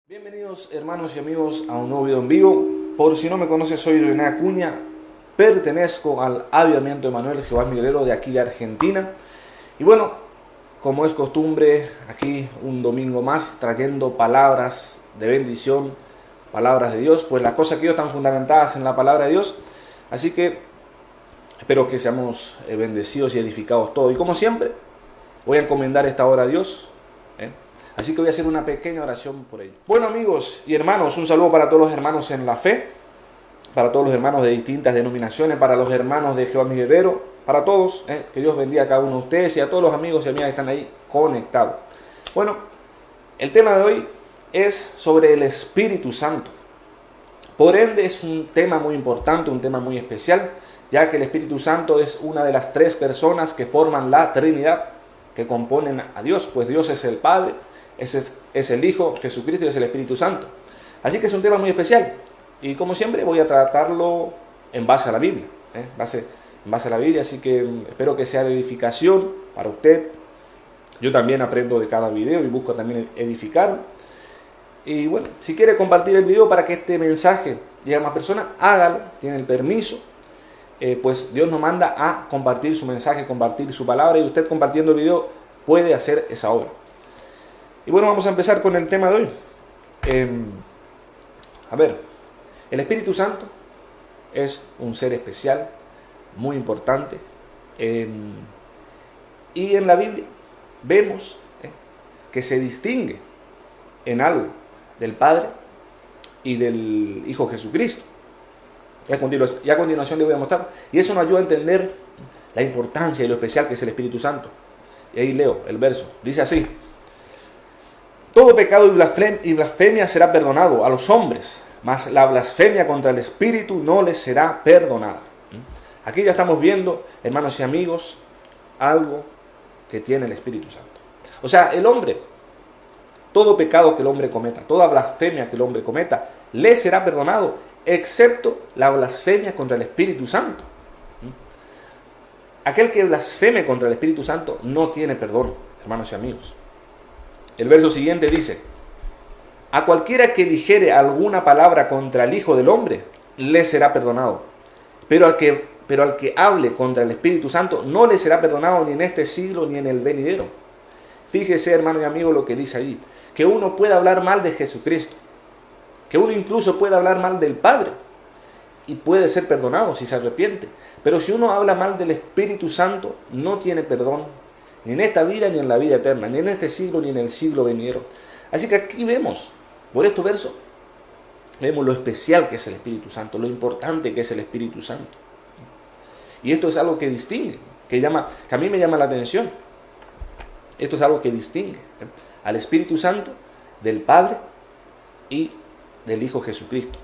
Bienvenidos hermanos y amigos a un nuevo video en vivo. Por si no me conoces, soy René Acuña, pertenezco al Avivamiento Emanuel Jehová mi Guerrero de aquí de Argentina. Y bueno, como es costumbre, aquí un domingo más trayendo palabras de bendición, palabras de Dios, pues las cosas que ellos están fundamentadas en la palabra de Dios. Así que espero que seamos bendecidos y edificados todos. Y como siempre, voy a encomendar esta hora a Dios. Así que voy a hacer una pequeña oración por ello. Bueno, amigos y hermanos, un saludo para todos los hermanos en la fe, para todos los hermanos de distintas denominaciones, para los hermanos de Jehová mi Guerrero, para todos, que Dios bendiga a cada uno de ustedes y a todos los amigos y amigas que están ahí conectados. Bueno, el tema de hoy es sobre el Espíritu Santo. Por ende es un tema muy importante, un tema muy especial, ya que el Espíritu Santo es una de las tres personas que forman la Trinidad, que componen a Dios, pues Dios es el Padre, es el Hijo, Jesucristo, y es el Espíritu Santo. Así que es un tema muy especial. Y como siempre voy a tratarlo en base a la Biblia. En base a la Biblia, así que espero que sea de edificación para usted. Yo también aprendo de cada video y busco también edificar. Y bueno, si quiere compartir el video para que este mensaje llegue a más personas, hágalo, tiene el permiso. Pues Dios nos manda a compartir su mensaje, compartir su palabra, y usted compartiendo el video puede hacer esa obra. Y bueno, vamos a empezar con el tema de hoy. El Espíritu Santo es un ser especial, muy importante. Y en la Biblia vemos que se distingue en algo del Padre y del Hijo Jesucristo. Y a continuación le voy a mostrar. Y eso nos ayuda a entender la importancia y lo especial que es el Espíritu Santo. Y ahí leo el verso. Dice así: todo pecado y blasfemia será perdonado a los hombres, mas la blasfemia contra el Espíritu no les será perdonada. Aquí ya estamos viendo, hermanos y amigos, algo que tiene el Espíritu Santo. O sea, el hombre, todo pecado que el hombre cometa, toda blasfemia que el hombre cometa, le será perdonado, excepto la blasfemia contra el Espíritu Santo. Aquel que blasfeme contra el Espíritu Santo no tiene perdón, hermanos y amigos. El verso siguiente dice: a cualquiera que dijere alguna palabra contra el Hijo del Hombre, le será perdonado. Pero al que hable contra el Espíritu Santo, no le será perdonado ni en este siglo ni en el venidero. Fíjese, hermano y amigo, lo que dice allí. Que uno pueda hablar mal de Jesucristo. Que uno incluso puede hablar mal del Padre. Y puede ser perdonado si se arrepiente. Pero si uno habla mal del Espíritu Santo, no tiene perdón. Ni en esta vida, ni en la vida eterna, ni en este siglo, ni en el siglo venidero. Así que aquí vemos, por estos versos, vemos lo especial que es el Espíritu Santo, lo importante que es el Espíritu Santo. Y esto es algo que distingue, que a mí me llama la atención. Esto es algo que distingue al Espíritu Santo del Padre y del Hijo Jesucristo.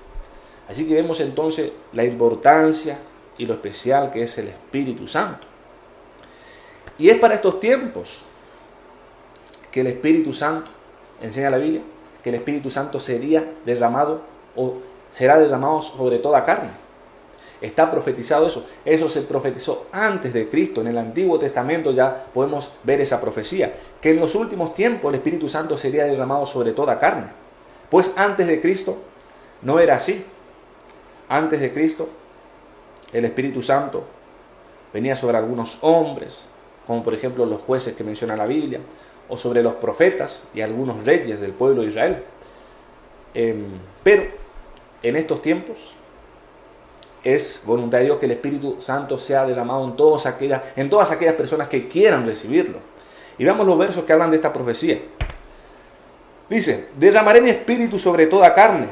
Así que vemos entonces la importancia y lo especial que es el Espíritu Santo. Y es para estos tiempos que el Espíritu Santo, enseña la Biblia, que el Espíritu Santo sería derramado o será derramado sobre toda carne. Está profetizado eso. Eso se profetizó antes de Cristo. En el Antiguo Testamento ya podemos ver esa profecía, que en los últimos tiempos el Espíritu Santo sería derramado sobre toda carne. Pues antes de Cristo no era así. Antes de Cristo el Espíritu Santo venía sobre algunos hombres, como por ejemplo los jueces que menciona la Biblia, o sobre los profetas y algunos reyes del pueblo de Israel. Pero en estos tiempos es voluntad de Dios que el Espíritu Santo sea derramado en todas aquellas personas que quieran recibirlo. Y veamos los versos que hablan de esta profecía. Dice: derramaré mi espíritu sobre toda carne,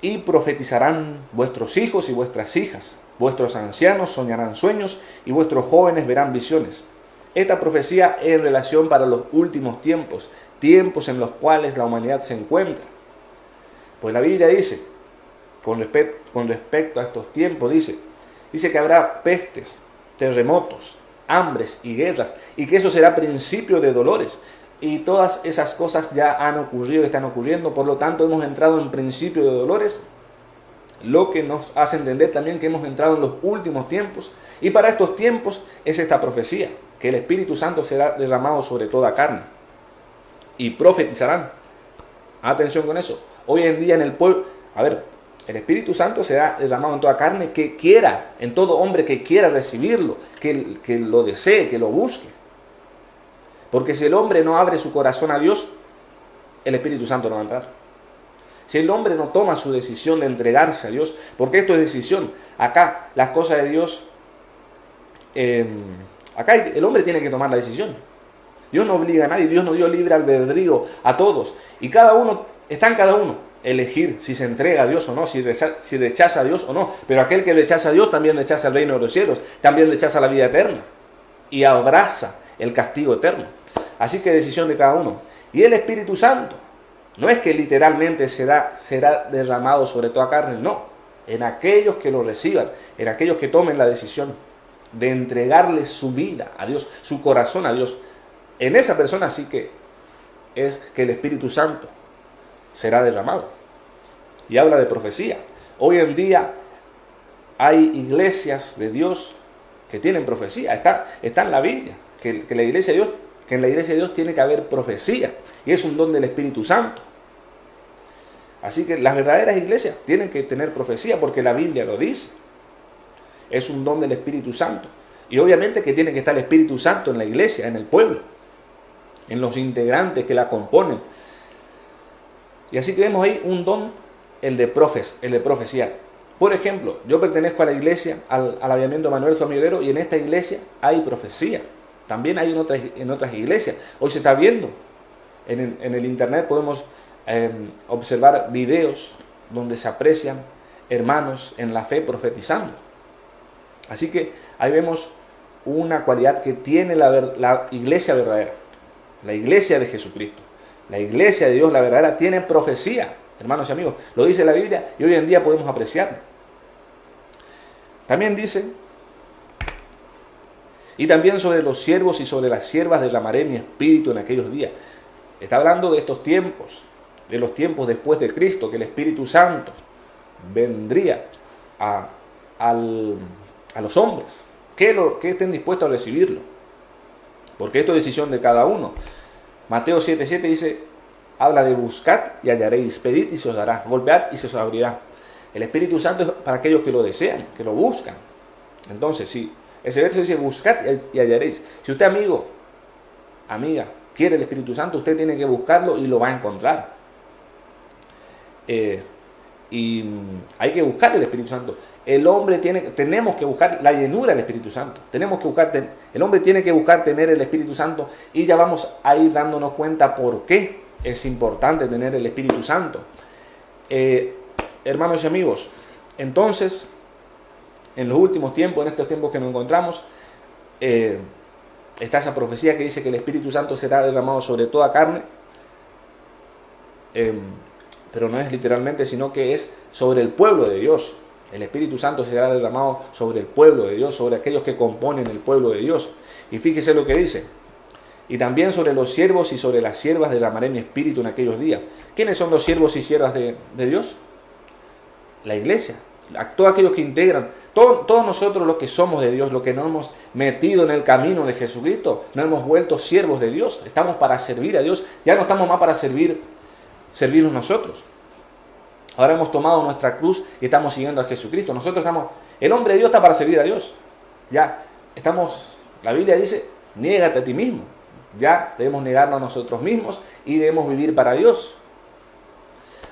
y profetizarán vuestros hijos y vuestras hijas, vuestros ancianos soñarán sueños, y vuestros jóvenes verán visiones. Esta profecía es en relación para los últimos tiempos, tiempos en los cuales la humanidad se encuentra. Pues la Biblia dice, con respecto a estos tiempos, dice que habrá pestes, terremotos, hambres y guerras, y que eso será principio de dolores. Y todas esas cosas ya han ocurrido, están ocurriendo, por lo tanto hemos entrado en principio de dolores, lo que nos hace entender también que hemos entrado en los últimos tiempos. Y para estos tiempos es esta profecía, que el Espíritu Santo será derramado sobre toda carne. Y profetizarán, atención con eso, Hoy en día en el pueblo, a ver, el Espíritu Santo será derramado en toda carne que quiera, en todo hombre que quiera recibirlo, que lo desee, que lo busque. Porque si el hombre no abre su corazón a Dios, el Espíritu Santo no va a entrar. Si el hombre no toma su decisión de entregarse a Dios, porque esto es decisión, acá las cosas de Dios, acá el hombre tiene que tomar la decisión. Dios no obliga a nadie, Dios nos dio libre albedrío a todos. Y cada uno, está en cada uno elegir si se entrega a Dios o no, si rechaza a Dios o no. Pero aquel que rechaza a Dios también rechaza el reino de los cielos, también rechaza la vida eterna y abraza el castigo eterno. Así que decisión de cada uno. Y el Espíritu Santo no es que literalmente será derramado sobre toda carne, no. En aquellos que lo reciban, en aquellos que tomen la decisión de entregarle su vida a Dios, su corazón a Dios, en esa persona sí que es que el Espíritu Santo será derramado. Y habla de profecía. Hoy en día hay iglesias de Dios que tienen profecía. Está en la Biblia, que en la iglesia de Dios tiene que haber profecía. Y es un don del Espíritu Santo. Así que las verdaderas iglesias tienen que tener profecía porque la Biblia lo dice. Es un don del Espíritu Santo. Y obviamente que tiene que estar el Espíritu Santo en la iglesia, en el pueblo, en los integrantes que la componen. Y así que vemos ahí un don, el de profecía. Por ejemplo, yo pertenezco a la iglesia, al Avivamiento Manuel Camionero, y en esta iglesia hay profecía. También hay en otras iglesias. Hoy se está viendo. En el internet podemos observar videos donde se aprecian hermanos en la fe profetizando. Así que ahí vemos una cualidad que tiene la iglesia verdadera, la iglesia de Jesucristo, la iglesia de Dios, la verdadera, tiene profecía, hermanos y amigos. Lo dice la Biblia y hoy en día podemos apreciarlo. También dice, y también sobre los siervos y sobre las siervas derramaré mi espíritu en aquellos días. Está hablando de estos tiempos, de los tiempos después de Cristo, que el Espíritu Santo vendría a los hombres, que estén dispuestos a recibirlo, porque esto es decisión de cada uno. Mateo 7:7 dice, habla de buscad y hallaréis, pedid y se os dará, golpead y se os abrirá. El Espíritu Santo es para aquellos que lo desean, que lo buscan. Entonces, si ese verso dice buscad y hallaréis, si usted, amigo, amiga, quiere el Espíritu Santo, usted tiene que buscarlo y lo va a encontrar. Y hay que buscar el Espíritu Santo. Tenemos que buscar la llenura del Espíritu Santo. El hombre tiene que buscar tener el Espíritu Santo, y ya vamos a ir dándonos cuenta por qué es importante tener el Espíritu Santo. Hermanos y amigos, entonces, en los últimos tiempos, en estos tiempos que nos encontramos, está esa profecía que dice que el Espíritu Santo será derramado sobre toda carne, pero no es literalmente, sino que es sobre el pueblo de Dios. El Espíritu Santo será derramado sobre el pueblo de Dios, sobre aquellos que componen el pueblo de Dios. Y fíjese lo que dice. Y también sobre los siervos y sobre las siervas derramaré mi espíritu en aquellos días. ¿Quiénes son los siervos y siervas de Dios? La iglesia. Todos aquellos que integran. Todos nosotros los que somos de Dios, los que nos hemos metido en el camino de Jesucristo, nos hemos vuelto siervos de Dios. Estamos para servir a Dios. Ya no estamos más para servirnos nosotros. Ahora hemos tomado nuestra cruz y estamos siguiendo a Jesucristo. El hombre de Dios está para servir a Dios. La Biblia dice, niégate a ti mismo. Ya debemos negarnos a nosotros mismos y debemos vivir para Dios.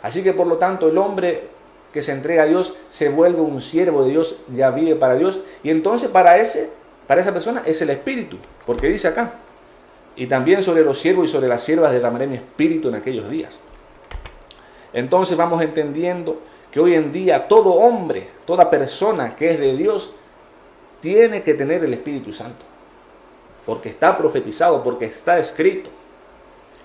Así que por lo tanto el hombre que se entrega a Dios se vuelve un siervo de Dios, ya vive para Dios. Y entonces para esa persona es el Espíritu. Porque dice acá, y también sobre los siervos y sobre las siervas derramaré mi espíritu en aquellos días. Entonces vamos entendiendo que hoy en día todo hombre, toda persona que es de Dios, tiene que tener el Espíritu Santo. Porque está profetizado, porque está escrito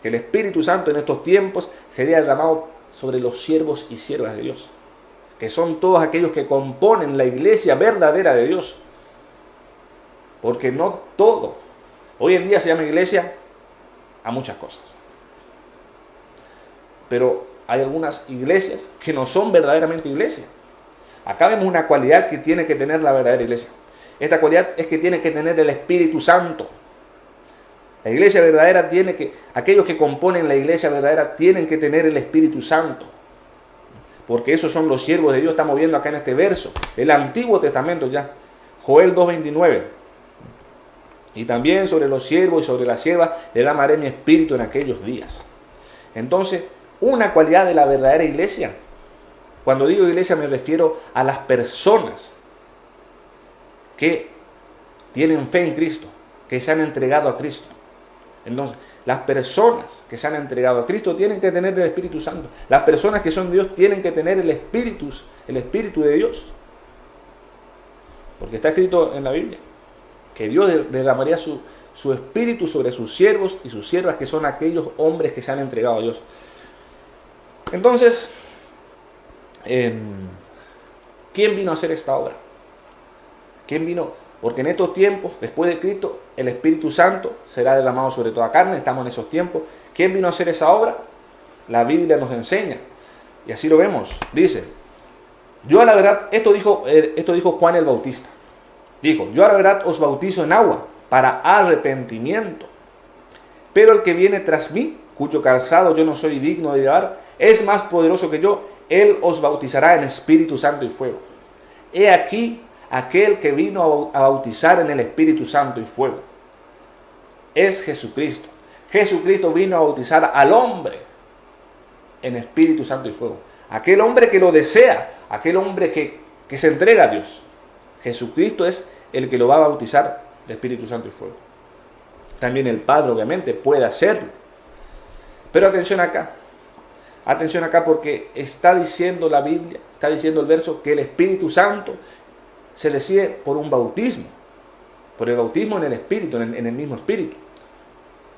que el Espíritu Santo en estos tiempos sería derramado sobre los siervos y siervas de Dios, que son todos aquellos que componen la iglesia verdadera de Dios. Porque no todo, hoy en día se llama iglesia a muchas cosas, pero hay algunas iglesias que no son verdaderamente iglesias. Acá vemos una cualidad que tiene que tener la verdadera iglesia. Esta cualidad es que tiene que tener el Espíritu Santo. La iglesia verdadera aquellos que componen la iglesia verdadera tienen que tener el Espíritu Santo. porque esos son los siervos de Dios. Estamos viendo acá en este verso, el Antiguo Testamento ya, Joel 2:29. Y también sobre los siervos y sobre las siervas derramaré mi espíritu en aquellos días. Entonces, una cualidad de la verdadera iglesia, cuando digo iglesia me refiero a las personas que tienen fe en Cristo, que se han entregado a Cristo. Entonces, las personas que se han entregado a Cristo tienen que tener el Espíritu Santo. Las personas que son de Dios tienen que tener el Espíritu de Dios. Porque está escrito en la Biblia que Dios derramaría su Espíritu sobre sus siervos y sus siervas, que son aquellos hombres que se han entregado a Dios. Entonces, ¿quién vino a hacer esta obra? ¿Quién vino? Porque en estos tiempos, después de Cristo, el Espíritu Santo será derramado sobre toda carne. Estamos en esos tiempos. ¿Quién vino a hacer esa obra? La Biblia nos enseña. Y así lo vemos. Dice, yo a la verdad, esto dijo Juan el Bautista. Dijo, yo a la verdad os bautizo en agua para arrepentimiento. Pero el que viene tras mí, cuyo calzado yo no soy digno de llevar, es más poderoso que yo. Él os bautizará en Espíritu Santo y fuego. He aquí aquel que vino a bautizar en el Espíritu Santo y fuego. Es Jesucristo. Jesucristo vino a bautizar al hombre en Espíritu Santo y fuego. Aquel hombre que lo desea, aquel hombre que se entrega a Dios. Jesucristo es el que lo va a bautizar de Espíritu Santo y fuego. También el Padre, obviamente, puede hacerlo. Pero atención acá porque está diciendo la Biblia, está diciendo el verso, que el Espíritu Santo se recibe por un bautismo, por el bautismo en el Espíritu, en el mismo Espíritu.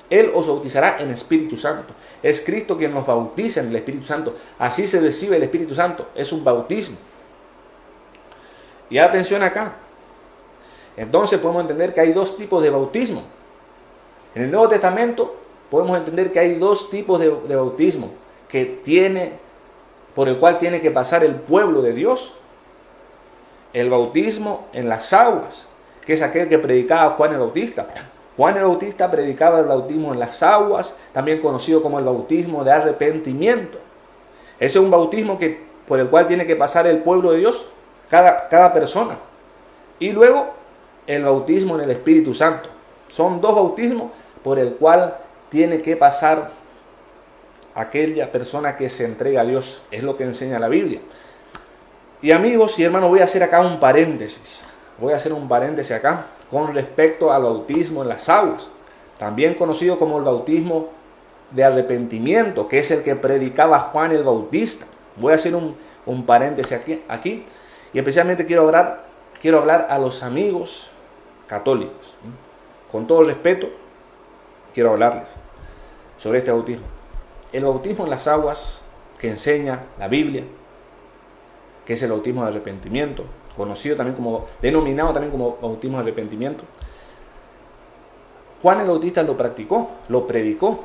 Él os bautizará en Espíritu Santo. Es Cristo quien nos bautiza en el Espíritu Santo. Así se recibe el Espíritu Santo. Es un bautismo. Y atención acá. Entonces podemos entender que hay dos tipos de bautismo. En el Nuevo Testamento podemos entender que hay dos tipos de bautismo por el cual tiene que pasar el pueblo de Dios. El bautismo en las aguas, que es aquel que predicaba Juan el Bautista. Juan el Bautista predicaba el bautismo en las aguas, también conocido como el bautismo de arrepentimiento. Ese es un bautismo por el cual tiene que pasar el pueblo de Dios, cada persona. Y luego el bautismo en el Espíritu Santo. Son dos bautismos por el cual tiene que pasar aquella persona que se entrega a Dios. Es lo que enseña la Biblia. Y amigos y hermanos, voy a hacer acá un paréntesis. Voy a hacer un paréntesis acá con respecto al bautismo en las aguas. También conocido como el bautismo de arrepentimiento, que es el que predicaba Juan el Bautista. Voy a hacer un paréntesis aquí. Y especialmente quiero hablar a los amigos católicos. Con todo el respeto, quiero hablarles sobre este bautismo. El bautismo en las aguas que enseña la Biblia, que es el bautismo de arrepentimiento, denominado también como bautismo de arrepentimiento. Juan el Bautista lo practicó, lo predicó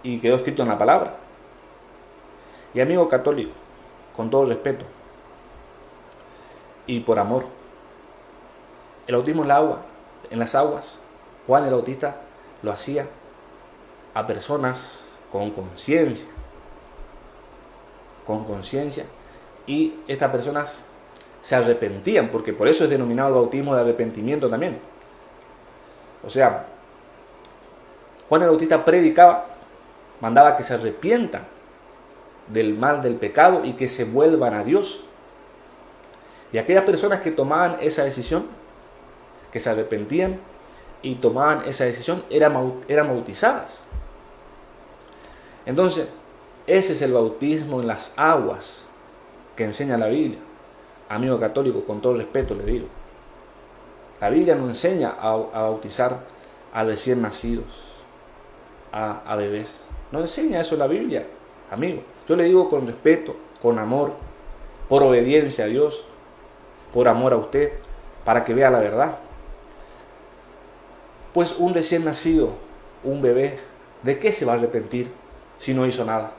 y quedó escrito en la palabra. Y amigo católico, con todo respeto y por amor, el bautismo en las aguas, Juan el Bautista lo hacía a personas con conciencia, y estas personas se arrepentían, porque por eso es denominado el bautismo de arrepentimiento también. O sea, Juan el Bautista predicaba, mandaba que se arrepientan del mal, del pecado, y que se vuelvan a Dios. Y aquellas personas que tomaban esa decisión, que se arrepentían y tomaban esa decisión, eran bautizadas. Entonces, ese es el bautismo en las aguas que enseña la Biblia. Amigo católico, con todo respeto le digo, la Biblia nos enseña a bautizar a recién nacidos, a bebés. No enseña eso la Biblia, amigo. Yo le digo con respeto, con amor, por obediencia a Dios, por amor a usted, para que vea la verdad. Pues un recién nacido, un bebé, ¿de qué se va a arrepentir si no hizo nada?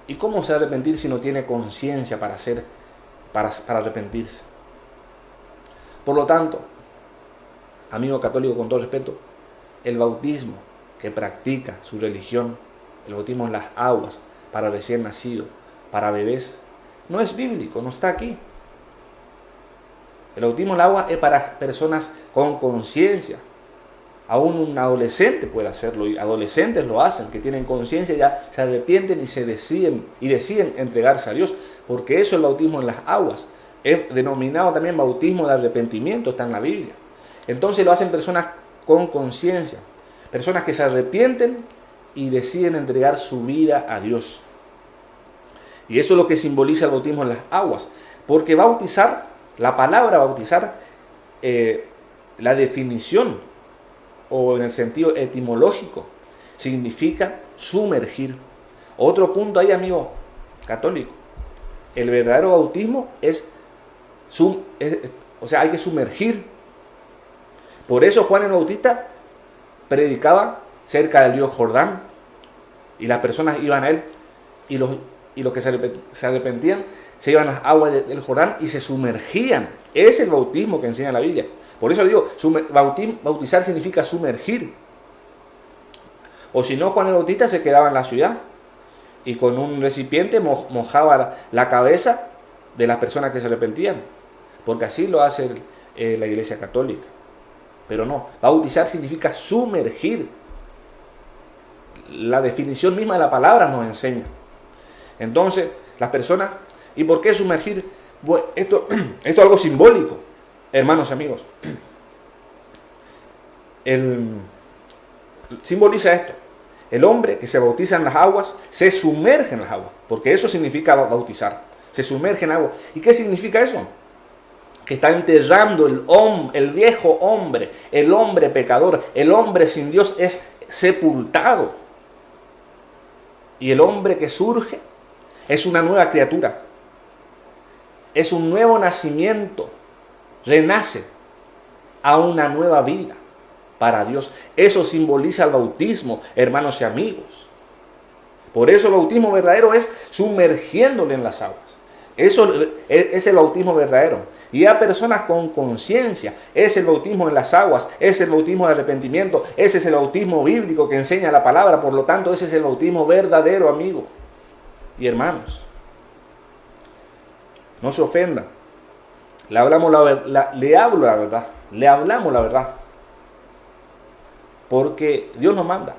¿Y cómo se va a arrepentir si no tiene conciencia para arrepentirse? Por lo tanto, amigo católico, con todo respeto, el bautismo que practica su religión, el bautismo en las aguas, para recién nacido, para bebés. No es bíblico, no está aquí. El bautismo en el agua es para personas con conciencia. Aún un adolescente puede hacerlo, y adolescentes lo hacen, que tienen conciencia, ya se arrepienten y deciden entregarse a Dios, porque eso es el bautismo en las aguas. Es denominado también bautismo de arrepentimiento, está en la Biblia. Entonces lo hacen personas con conciencia, personas que se arrepienten y deciden entregar su vida a Dios. Y eso es lo que simboliza el bautismo en las aguas, porque bautizar, la palabra bautizar, la definición, o en el sentido etimológico, significa sumergir. Otro punto ahí, amigo católico, el verdadero bautismo hay que sumergir. Por eso Juan el Bautista predicaba cerca del río Jordán, y las personas iban a él, y los que se arrepentían se iban a las aguas del Jordán y se sumergían. Es el bautismo que enseña la Biblia. Por eso digo, bautizar significa sumergir. O si no, Juan el Bautista se quedaba en la ciudad y con un recipiente mojaba la cabeza de las personas que se arrepentían, porque así lo hace la Iglesia Católica. Pero no, bautizar significa sumergir. La definición misma de la palabra nos enseña. Entonces, las personas, ¿y por qué sumergir? Bueno, esto es algo simbólico, hermanos y amigos. Simboliza esto. El hombre que se bautiza en las aguas se sumerge en las aguas, porque eso significa bautizar. Se sumerge en agua. ¿Y qué significa eso? Que está enterrando el viejo hombre, el hombre pecador, el hombre sin Dios es sepultado. Y el hombre que surge es una nueva criatura. Es un nuevo nacimiento. Renace a una nueva vida para Dios. Eso simboliza el bautismo, hermanos y amigos. Por eso el bautismo verdadero es sumergiéndole en las aguas. Eso es el bautismo verdadero. Y a personas con conciencia, es el bautismo en las aguas, es el bautismo de arrepentimiento, ese es el bautismo bíblico que enseña la palabra. Por lo tanto, ese es el bautismo verdadero, amigo y hermanos. No se ofendan. Le hablamos le hablamos la verdad. Porque Dios nos manda.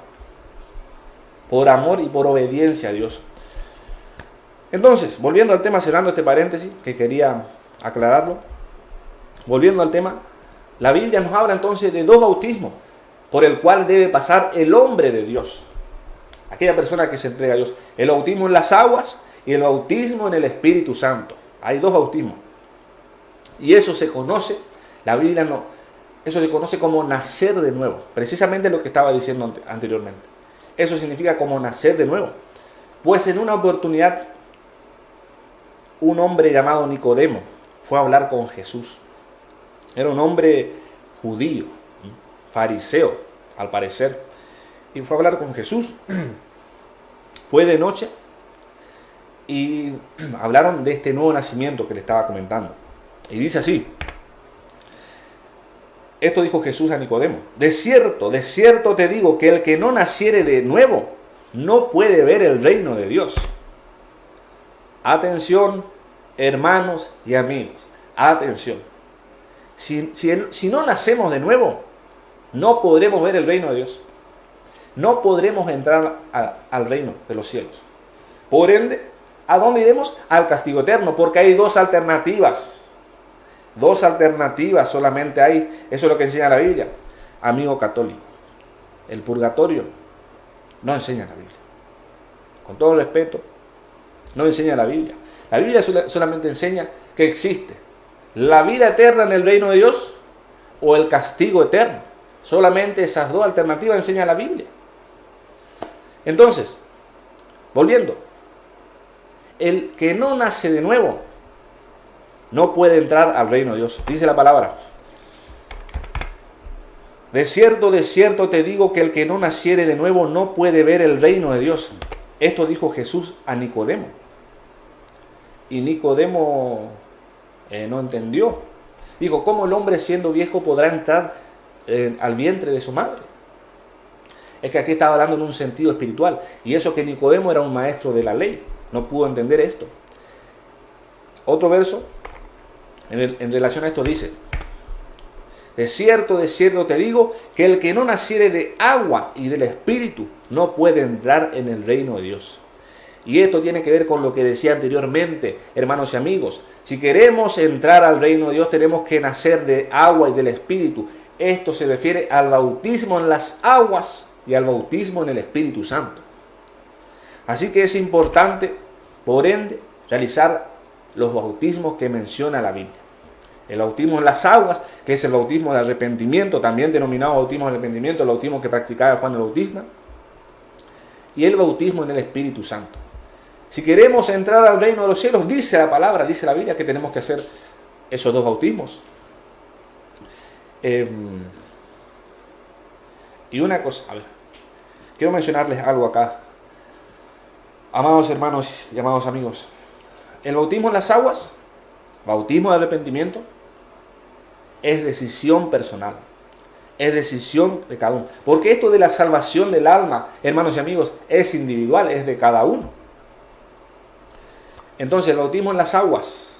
Por amor y por obediencia a Dios. Entonces, volviendo al tema, cerrando este paréntesis, que quería aclararlo. Volviendo al tema, la Biblia nos habla entonces de dos bautismos por el cual debe pasar el hombre de Dios. Aquella persona que se entrega a Dios. El bautismo en las aguas y el bautismo en el Espíritu Santo. Hay dos bautismos. Y eso se conoce, la Biblia no, eso se conoce como nacer de nuevo. Precisamente lo que estaba diciendo anteriormente. Eso significa como nacer de nuevo. Pues en una oportunidad, un hombre llamado Nicodemo fue a hablar con Jesús. Era un hombre judío, fariseo, al parecer. Y fue a hablar con Jesús. Fue de noche y hablaron de este nuevo nacimiento que le estaba comentando. Y dice así. Esto dijo Jesús a Nicodemo. De cierto te digo que el que no naciere de nuevo no puede ver el reino de Dios. Atención, hermanos y amigos. Atención. Si no nacemos de nuevo, no podremos ver el reino de Dios. No podremos entrar al reino de los cielos. Por ende, ¿a dónde iremos? Al castigo eterno, porque hay dos alternativas. Dos alternativas solamente hay. Eso es lo que enseña la Biblia. Amigo católico, el purgatorio no enseña la Biblia. Con todo respeto, no enseña la Biblia. La Biblia solamente enseña que existe la vida eterna en el reino de Dios o el castigo eterno. Solamente esas dos alternativas enseña la Biblia. Entonces, volviendo, el que no nace de nuevo no puede entrar al reino de Dios. Dice la palabra. De cierto te digo que el que no naciere de nuevo no puede ver el reino de Dios. Esto dijo Jesús a Nicodemo. Y Nicodemo no entendió. Dijo, ¿cómo el hombre siendo viejo podrá entrar al vientre de su madre? Es que aquí estaba hablando en un sentido espiritual. Y eso que Nicodemo era un maestro de la ley. No pudo entender esto. Otro verso, en relación a esto dice: de cierto te digo, que el que no naciere de agua y del Espíritu no puede entrar en el reino de Dios. Y esto tiene que ver con lo que decía anteriormente, hermanos y amigos. Si queremos entrar al reino de Dios, tenemos que nacer de agua y del Espíritu. Esto se refiere al bautismo en las aguas y al bautismo en el Espíritu Santo. Así que es importante, por ende, realizar los bautismos que menciona la Biblia. El bautismo en las aguas, que es el bautismo de arrepentimiento, también denominado bautismo de arrepentimiento, el bautismo que practicaba Juan el Bautista, y el bautismo en el Espíritu Santo. Si queremos entrar al reino de los cielos, dice la palabra, dice la Biblia, que tenemos que hacer esos dos bautismos. Y una cosa, a ver, quiero mencionarles algo acá. Amados hermanos y amados amigos, el bautismo en las aguas, bautismo de arrepentimiento, es decisión personal, es decisión de cada uno. Porque esto de la salvación del alma, hermanos y amigos, es individual, es de cada uno. Entonces el bautismo en las aguas,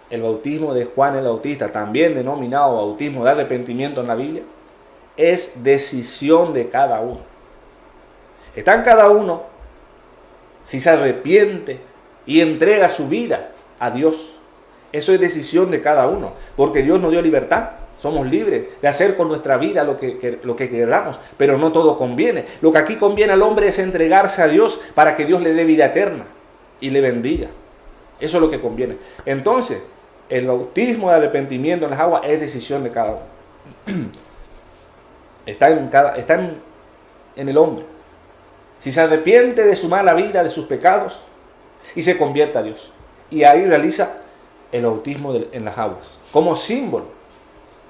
el bautismo de Juan el Bautista, también denominado bautismo de arrepentimiento en la Biblia, es decisión de cada uno. Está en cada uno si se arrepiente y entrega su vida a Dios. Eso es decisión de cada uno, porque Dios nos dio libertad. Somos libres de hacer con nuestra vida lo que queramos, pero no todo conviene. Lo que aquí conviene al hombre es entregarse a Dios para que Dios le dé vida eterna y le bendiga. Eso es lo que conviene. Entonces, el bautismo de arrepentimiento en las aguas es decisión de cada uno. Está en el hombre. Si se arrepiente de su mala vida, de sus pecados, y se convierte a Dios. Y ahí realiza el bautismo en las aguas, como símbolo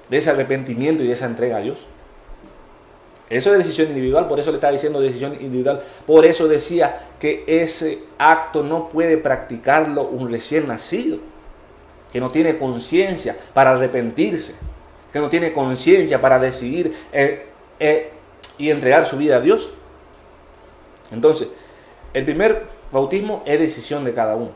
de ese arrepentimiento y de esa entrega a Dios. Eso es decisión individual, por eso le estaba diciendo decisión individual. Por eso decía que ese acto no puede practicarlo un recién nacido, que no tiene conciencia para arrepentirse, que no tiene conciencia para decidir y entregar su vida a Dios. Entonces, el primer bautismo es decisión de cada uno.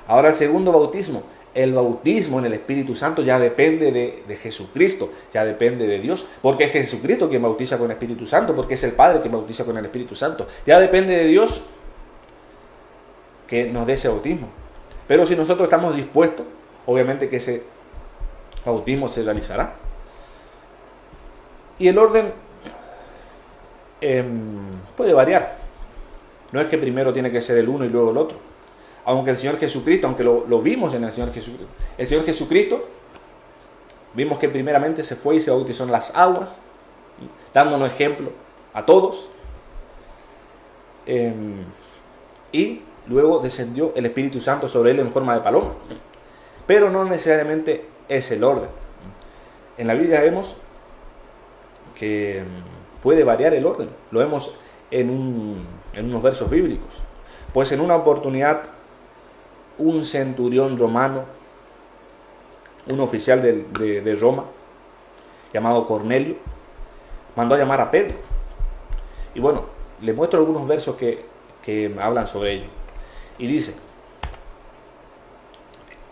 Ahora el segundo bautismo, el bautismo en el Espíritu Santo, ya depende de Jesucristo, ya depende de Dios, porque es Jesucristo quien bautiza con el Espíritu Santo, porque es el Padre quien bautiza con el Espíritu Santo. Ya depende de Dios que nos dé ese bautismo. Pero si nosotros estamos dispuestos, obviamente que ese bautismo se realizará. Y el orden puede variar. No es que primero tiene que ser el uno y luego el otro. Aunque el Señor Jesucristo, aunque lo vimos en el Señor Jesucristo, el Señor Jesucristo, vimos que primeramente se fue y se bautizó en las aguas, dándonos ejemplo a todos. Y luego descendió el Espíritu Santo sobre él en forma de paloma. Pero no necesariamente es el orden. En la Biblia vemos que puede variar el orden. Lo vemos en unos versos bíblicos. Pues en una oportunidad, un centurión romano, un oficial de Roma, llamado Cornelio, mandó a llamar a Pedro. Y bueno, les muestro algunos versos que hablan sobre ello. Y dice: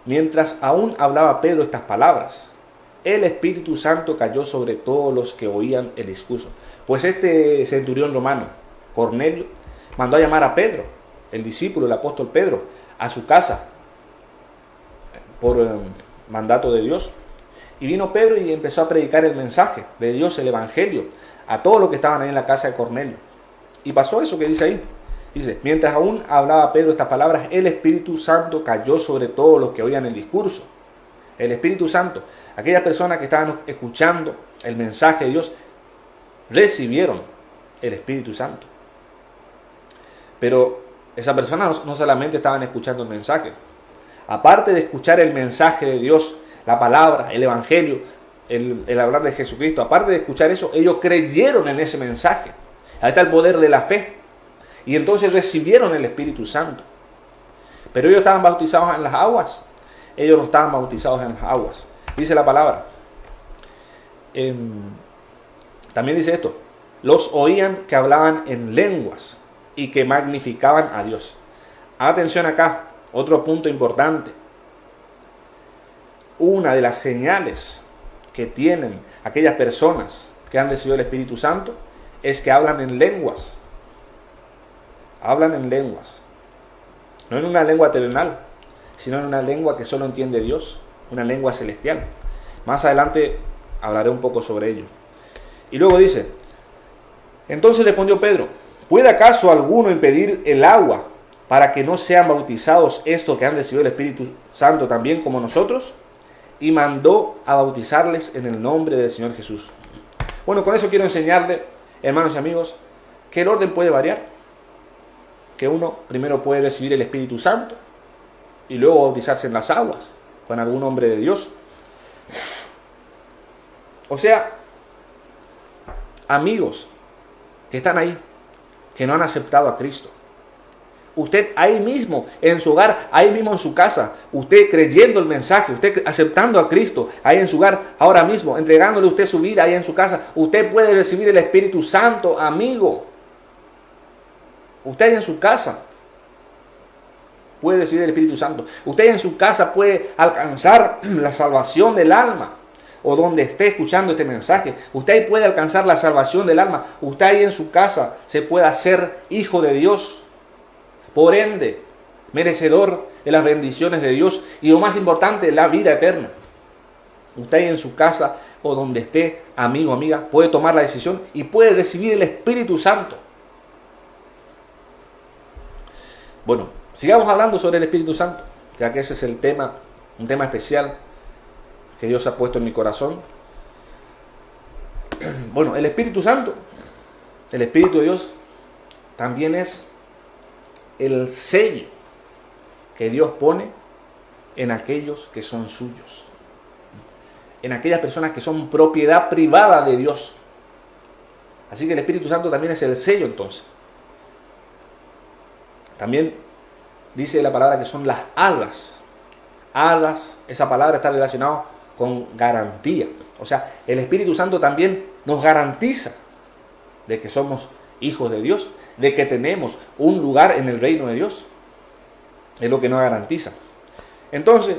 mientras aún hablaba Pedro estas palabras, el Espíritu Santo cayó sobre todos los que oían el discurso. Pues este centurión romano, Cornelio, mandó a llamar a Pedro, el discípulo, el apóstol Pedro, a su casa por mandato de Dios. Y vino Pedro y empezó a predicar el mensaje de Dios, el evangelio, a todos los que estaban ahí en la casa de Cornelio. Y pasó eso que dice ahí. Dice: mientras aún hablaba Pedro estas palabras, el Espíritu Santo cayó sobre todos los que oían el discurso. El Espíritu Santo, aquellas personas que estaban escuchando el mensaje de Dios, recibieron el Espíritu Santo. Pero esas personas no solamente estaban escuchando el mensaje. Aparte de escuchar el mensaje de Dios, la palabra, el evangelio, el hablar de Jesucristo, aparte de escuchar eso, ellos creyeron en ese mensaje. Ahí está el poder de la fe. Y entonces recibieron el Espíritu Santo. Pero ellos estaban bautizados en las aguas. Ellos no estaban bautizados en las aguas. Dice la palabra. También dice esto: los oían que hablaban en lenguas y que magnificaban a Dios. Atención acá, otro punto importante. Una de las señales que tienen aquellas personas que han recibido el Espíritu Santo es que hablan en lenguas. Hablan en lenguas. No en una lengua terrenal, sino en una lengua que solo entiende Dios, una lengua celestial. Más adelante hablaré un poco sobre ello. Y luego dice, entonces respondió Pedro, ¿puede acaso alguno impedir el agua para que no sean bautizados estos que han recibido el Espíritu Santo también como nosotros? Y mandó a bautizarles en el nombre del Señor Jesús. Bueno, con eso quiero enseñarle, hermanos y amigos, que el orden puede variar. Que uno primero puede recibir el Espíritu Santo y luego bautizarse en las aguas con algún hombre de Dios. O sea, amigos que están ahí, que no han aceptado a Cristo. Usted ahí mismo, en su hogar, ahí mismo en su casa, usted creyendo el mensaje, usted aceptando a Cristo, ahí en su hogar, ahora mismo, entregándole usted su vida ahí en su casa, usted puede recibir el Espíritu Santo, amigo. Usted ahí en su casa puede recibir el Espíritu Santo. Usted en su casa puede alcanzar la salvación del alma. O donde esté escuchando este mensaje, usted ahí puede alcanzar la salvación del alma. Usted ahí en su casa se puede hacer hijo de Dios. Por ende, merecedor de las bendiciones de Dios. Y lo más importante, la vida eterna. Usted ahí en su casa o donde esté, amigo, amiga, puede tomar la decisión y puede recibir el Espíritu Santo. Bueno, sigamos hablando sobre el Espíritu Santo, ya que ese es el tema, un tema especial que Dios ha puesto en mi corazón. Bueno, el Espíritu Santo, el Espíritu de Dios, también es el sello que Dios pone en aquellos que son suyos, en aquellas personas que son propiedad privada de Dios. Así que el Espíritu Santo también es el sello entonces. También dice la palabra que son las arras. Arras, esa palabra está relacionada con garantía. O sea, el Espíritu Santo también nos garantiza de que somos hijos de Dios, de que tenemos un lugar en el reino de Dios. Es lo que nos garantiza. Entonces,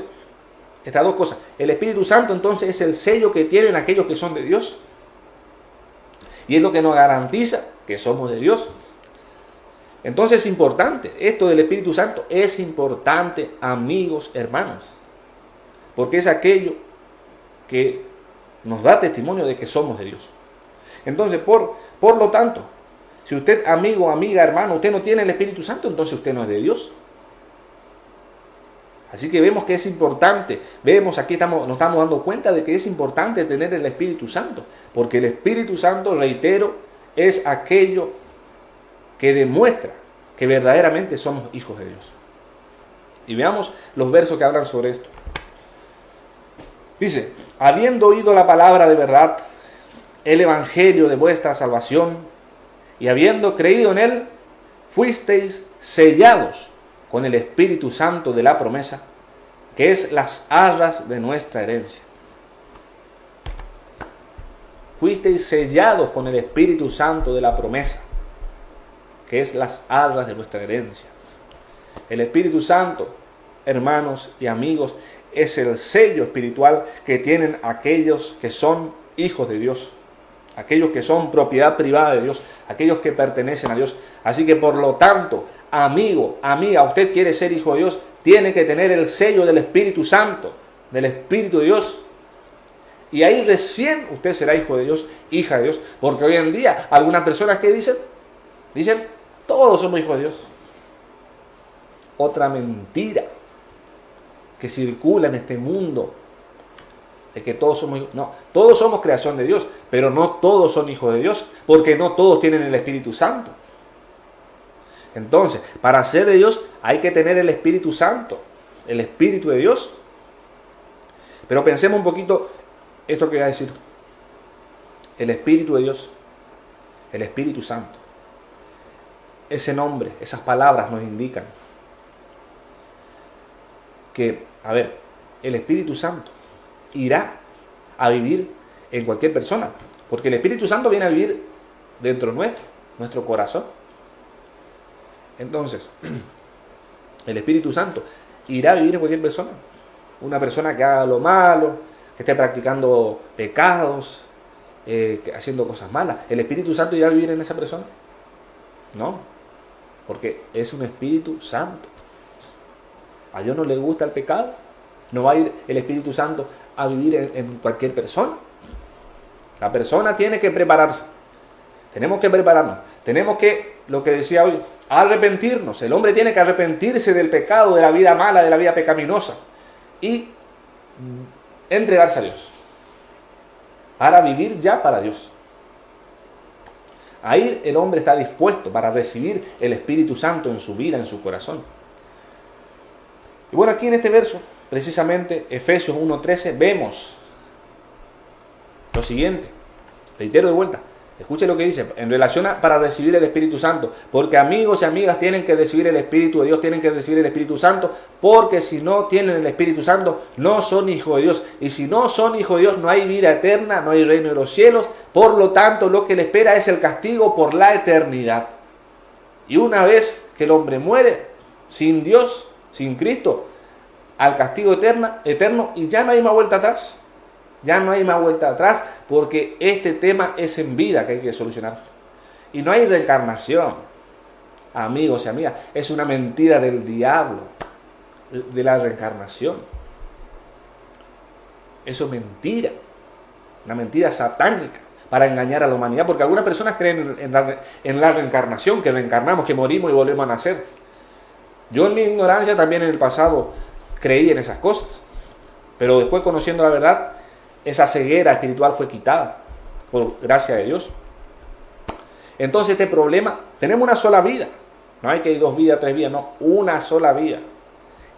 estas dos cosas. El Espíritu Santo entonces es el sello que tienen aquellos que son de Dios. Y es lo que nos garantiza que somos de Dios. Entonces es importante, esto del Espíritu Santo es importante, amigos, hermanos, porque es aquello que nos da testimonio de que somos de Dios. Entonces, por lo tanto, si usted, amigo, amiga, hermano, usted no tiene el Espíritu Santo, entonces usted no es de Dios. Así que vemos que es importante, nos estamos dando cuenta de que es importante tener el Espíritu Santo, porque el Espíritu Santo, reitero, es aquello que demuestra que verdaderamente somos hijos de Dios. Y veamos los versos que hablan sobre esto. Dice, habiendo oído la palabra de verdad, el evangelio de vuestra salvación, y habiendo creído en él, fuisteis sellados con el Espíritu Santo de la promesa, que es las arras de nuestra herencia. Fuisteis sellados con el Espíritu Santo de la promesa, que es las arras de nuestra herencia. El Espíritu Santo, hermanos y amigos, es el sello espiritual que tienen aquellos que son hijos de Dios, aquellos que son propiedad privada de Dios, aquellos que pertenecen a Dios. Así que por lo tanto, amigo, amiga, usted quiere ser hijo de Dios, tiene que tener el sello del Espíritu Santo, del Espíritu de Dios. Y ahí recién usted será hijo de Dios, hija de Dios, porque hoy en día algunas personas que dicen, todos somos hijos de Dios. Otra mentira que circula en este mundo de que todos somos hijos. No, todos somos creación de Dios, pero no todos son hijos de Dios, porque no todos tienen el Espíritu Santo. Entonces, para ser de Dios hay que tener el Espíritu Santo, el Espíritu de Dios. Pero pensemos un poquito esto que voy a decir. El Espíritu de Dios, el Espíritu Santo. Ese nombre, esas palabras nos indican que, el Espíritu Santo irá a vivir en cualquier persona, porque el Espíritu Santo viene a vivir dentro nuestro corazón. Entonces, el Espíritu Santo irá a vivir en cualquier persona. Una persona que haga lo malo, que esté practicando pecados, haciendo cosas malas. ¿El Espíritu Santo irá a vivir en esa persona? No, porque es un Espíritu Santo. A Dios no le gusta el pecado. No va a ir el Espíritu Santo a vivir en cualquier persona. La persona tiene que prepararse. Tenemos que prepararnos. Tenemos que, lo que decía hoy, arrepentirnos. El hombre tiene que arrepentirse del pecado, de la vida mala, de la vida pecaminosa. Y entregarse a Dios. Para vivir ya para Dios. Ahí el hombre está dispuesto para recibir el Espíritu Santo en su vida, en su corazón. Y bueno, aquí en este verso, precisamente Efesios 1:13, vemos lo siguiente. Reitero de vuelta, escuche lo que dice, en relación para recibir el Espíritu Santo. Porque amigos y amigas tienen que recibir el Espíritu de Dios, tienen que recibir el Espíritu Santo, porque si no tienen el Espíritu Santo, no son hijos de Dios. Y si no son hijos de Dios, no hay vida eterna, no hay reino de los cielos. Por lo tanto, lo que le espera es el castigo por la eternidad. Y una vez que el hombre muere sin Dios, sin Cristo, al castigo eterno, y ya no hay más vuelta atrás. Ya no hay más vuelta atrás, porque este tema es en vida que hay que solucionar. Y no hay reencarnación, amigos y amigas. Es una mentira del diablo, de la reencarnación. Eso es mentira, una mentira satánica para engañar a la humanidad, porque algunas personas creen en la reencarnación, que reencarnamos, que morimos y volvemos a nacer. Yo en mi ignorancia también en el pasado creí en esas cosas, pero después, conociendo la verdad, esa ceguera espiritual fue quitada, por gracia de Dios. Entonces este problema, tenemos una sola vida, no hay que ir 2 vidas, 3 vidas, no, una sola vida.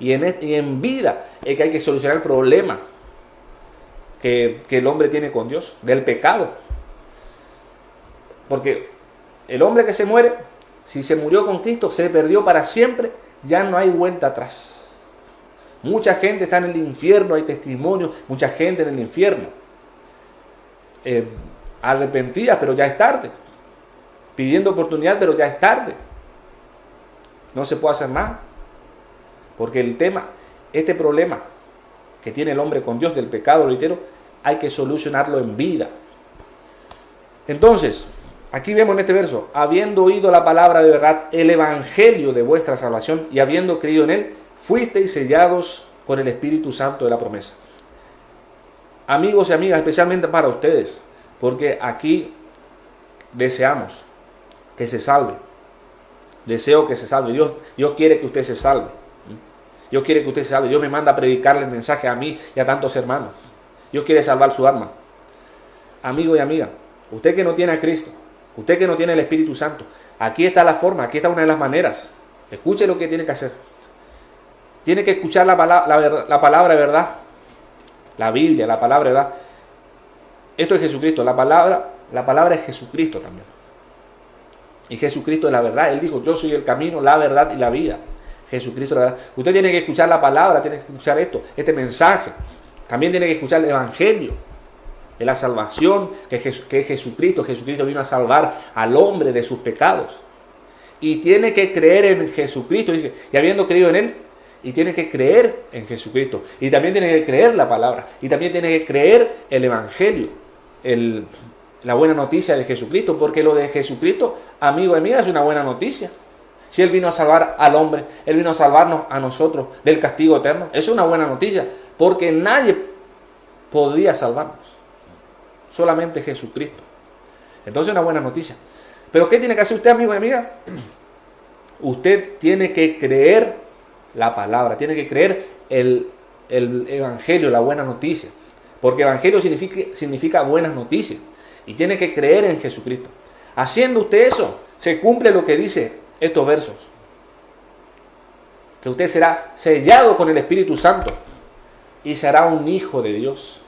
Y en vida es que hay que solucionar el problema que el hombre tiene con Dios, del pecado. Porque el hombre que se muere, si se murió con Cristo, se perdió para siempre, ya no hay vuelta atrás. Mucha gente está en el infierno, hay testimonios, mucha gente en el infierno. Arrepentida, pero ya es tarde. Pidiendo oportunidad, pero ya es tarde. No se puede hacer nada. Porque este problema que tiene el hombre con Dios del pecado, reitero, hay que solucionarlo en vida. Entonces, aquí vemos en este verso, habiendo oído la palabra de verdad, el evangelio de vuestra salvación, y habiendo creído en él, fuisteis sellados con el Espíritu Santo de la promesa. Amigos y amigas, especialmente para ustedes, porque aquí deseamos que se salve. Deseo que se salve. Dios quiere que usted se salve. Dios quiere que usted se salve. Dios me manda a predicarle el mensaje a mí y a tantos hermanos. Dios quiere salvar su alma. Amigo y amiga, usted que no tiene a Cristo, usted que no tiene el Espíritu Santo, aquí está la forma, aquí está una de las maneras. Escuche lo que tiene que hacer. Tiene que escuchar la palabra de verdad. La Biblia, la palabra de verdad. Esto es Jesucristo. La palabra es Jesucristo también. Y Jesucristo es la verdad. Él dijo, yo soy el camino, la verdad y la vida. Jesucristo es la verdad. Usted tiene que escuchar la palabra, tiene que escuchar este mensaje. También tiene que escuchar el evangelio de la salvación, que es Jesucristo. Jesucristo vino a salvar al hombre de sus pecados. Y tiene que creer en Jesucristo. Dice, y habiendo creído en él, y tiene que creer en Jesucristo. Y también tiene que creer la palabra. Y también tiene que creer el evangelio. La buena noticia de Jesucristo. Porque lo de Jesucristo, amigo y amiga, es una buena noticia. Si Él vino a salvar al hombre, Él vino a salvarnos a nosotros del castigo eterno. Eso es una buena noticia. Porque nadie podría salvarnos. Solamente Jesucristo. Entonces es una buena noticia. Pero ¿qué tiene que hacer usted, amigo y amiga? Usted tiene que creer la palabra, tiene que creer el evangelio, la buena noticia, porque evangelio significa buenas noticias, y tiene que creer en Jesucristo. Haciendo usted eso, se cumple lo que dice estos versos, que usted será sellado con el Espíritu Santo y será un hijo de Dios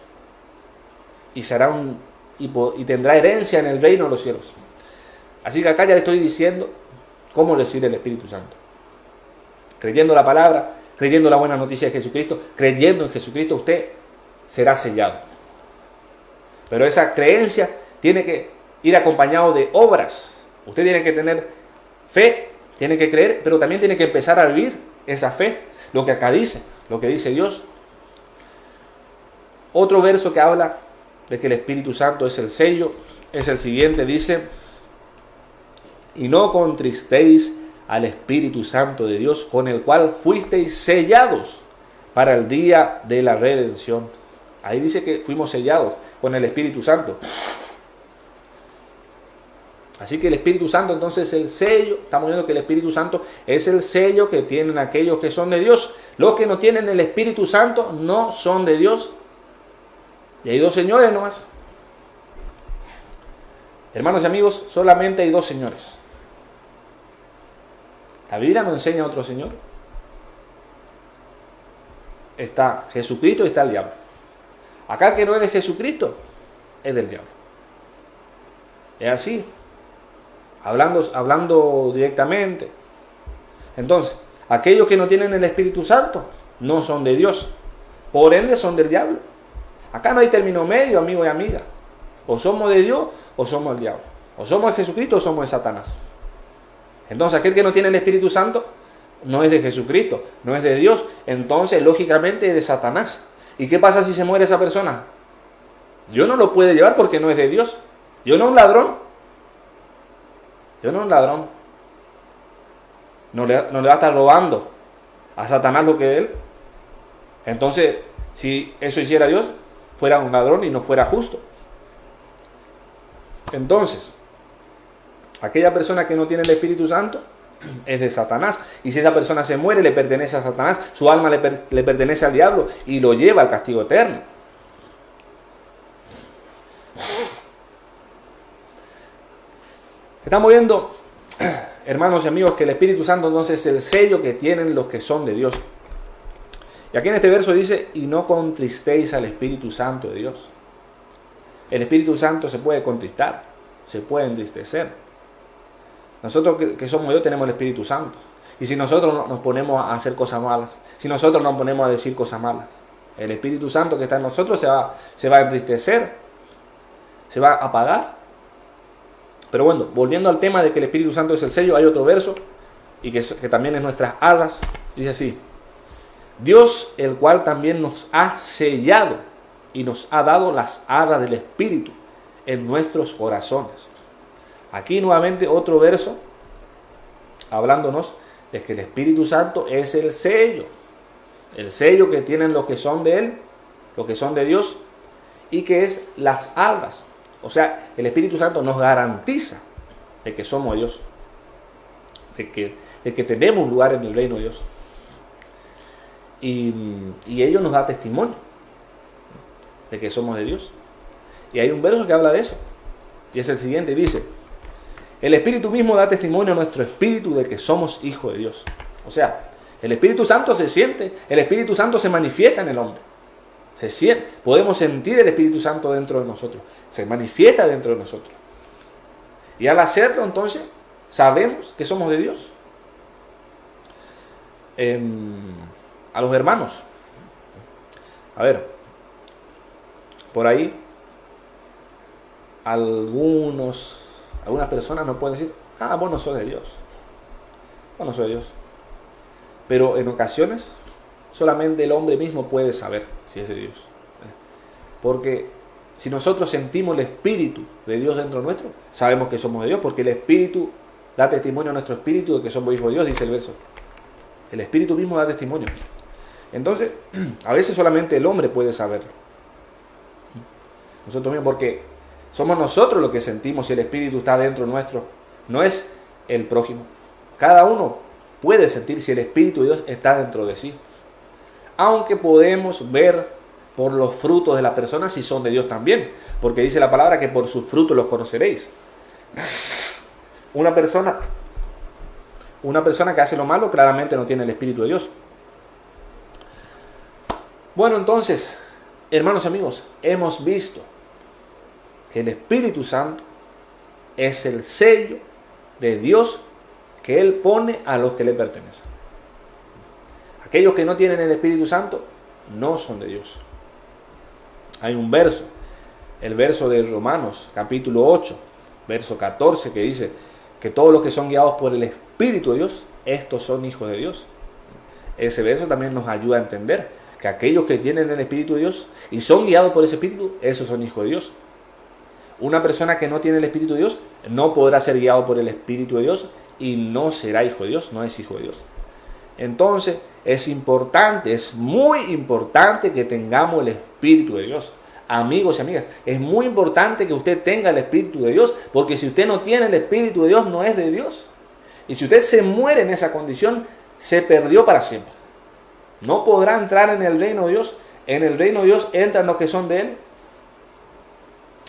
y tendrá herencia en el reino de los cielos. Así que acá ya le estoy diciendo cómo recibir el Espíritu Santo. Creyendo la palabra, creyendo la buena noticia de Jesucristo, creyendo en Jesucristo, usted será sellado. Pero esa creencia tiene que ir acompañado de obras. Usted tiene que tener fe, tiene que creer, pero también tiene que empezar a vivir esa fe, lo que acá dice, lo que dice Dios. Otro verso que habla de que el Espíritu Santo es el sello es el siguiente, dice: y no contristéis al Espíritu Santo de Dios, con el cual fuisteis sellados para el día de la redención. Ahí dice que fuimos sellados con el Espíritu Santo. Así que el Espíritu Santo entonces es el sello. Estamos viendo que el Espíritu Santo es el sello que tienen aquellos que son de Dios. Los que no tienen el Espíritu Santo no son de Dios. Y hay dos señores nomás. Hermanos y amigos, solamente hay dos señores. La Biblia nos enseña otro señor. Está Jesucristo y está el diablo. Acá el que no es de Jesucristo es del diablo. Es así. Hablando directamente. Entonces, aquellos que no tienen el Espíritu Santo no son de Dios. Por ende son del diablo. Acá no hay término medio, amigo y amiga. O somos de Dios o somos del diablo. O somos de Jesucristo o somos de Satanás. Entonces, aquel que no tiene el Espíritu Santo no es de Jesucristo, no es de Dios. Entonces, lógicamente, es de Satanás. ¿Y qué pasa si se muere esa persona? Dios no lo puede llevar porque no es de Dios. Yo no un ladrón. Yo no un ladrón. No le va a estar robando a Satanás lo que es él. Entonces, si eso hiciera Dios, fuera un ladrón y no fuera justo. Entonces, aquella persona que no tiene el Espíritu Santo es de Satanás. Y si esa persona se muere, le pertenece a Satanás. Su alma le pertenece al diablo y lo lleva al castigo eterno. Estamos viendo, hermanos y amigos, que el Espíritu Santo entonces es el sello que tienen los que son de Dios. Y aquí en este verso dice: y no contristéis al Espíritu Santo de Dios. El Espíritu Santo se puede contristar, se puede entristecer. Nosotros que somos Dios tenemos el Espíritu Santo. Y si nosotros nos ponemos a hacer cosas malas, si nosotros nos ponemos a decir cosas malas, el Espíritu Santo que está en nosotros se va a entristecer, se va a apagar. Pero bueno, volviendo al tema de que el Espíritu Santo es el sello, hay otro verso, y que también es nuestras arras. Dice así: Dios, el cual también nos ha sellado y nos ha dado las arras del Espíritu en nuestros corazones. Aquí nuevamente otro verso, hablándonos de que el Espíritu Santo es el sello que tienen los que son de Él, los que son de Dios, y que es las arras. O sea, el Espíritu Santo nos garantiza de que somos Dios, de que tenemos un lugar en el reino de Dios. Y ello nos da testimonio de que somos de Dios. Y hay un verso que habla de eso. Y es el siguiente, dice: el Espíritu mismo da testimonio a nuestro espíritu de que somos hijos de Dios. O sea, el Espíritu Santo se siente, el Espíritu Santo se manifiesta en el hombre. Se siente, podemos sentir el Espíritu Santo dentro de nosotros, se manifiesta dentro de nosotros. Y al hacerlo, entonces, sabemos que somos de Dios. A los hermanos, a ver, por ahí, algunas personas nos pueden decir: vos no sos de Dios, vos no sos de Dios. Pero en ocasiones, solamente el hombre mismo puede saber si es de Dios. Porque si nosotros sentimos el Espíritu de Dios dentro nuestro, sabemos que somos de Dios, porque el Espíritu da testimonio a nuestro espíritu de que somos hijos de Dios, dice el verso. El Espíritu mismo da testimonio. Entonces, a veces solamente el hombre puede saberlo. Nosotros mismos, porque somos nosotros los que sentimos si el Espíritu está dentro nuestro, no es el prójimo. Cada uno puede sentir si el Espíritu de Dios está dentro de sí. Aunque podemos ver por los frutos de las personas si son de Dios también. Porque dice la palabra que por sus frutos los conoceréis. Una persona que hace lo malo claramente no tiene el Espíritu de Dios. Bueno, entonces, hermanos y amigos, hemos visto que el Espíritu Santo es el sello de Dios que Él pone a los que le pertenecen. Aquellos que no tienen el Espíritu Santo no son de Dios. Hay un verso, el verso de Romanos, capítulo 8, verso 14, que dice que todos los que son guiados por el Espíritu de Dios, estos son hijos de Dios. Ese verso también nos ayuda a entender que aquellos que tienen el Espíritu de Dios y son guiados por ese Espíritu, esos son hijos de Dios. Una persona que no tiene el Espíritu de Dios no podrá ser guiado por el Espíritu de Dios y no será hijo de Dios, no es hijo de Dios. Entonces es importante, es muy importante que tengamos el Espíritu de Dios. Amigos y amigas, es muy importante que usted tenga el Espíritu de Dios, porque si usted no tiene el Espíritu de Dios, no es de Dios. Y si usted se muere en esa condición, se perdió para siempre. No podrá entrar en el reino de Dios. En el reino de Dios entran los que son de Él.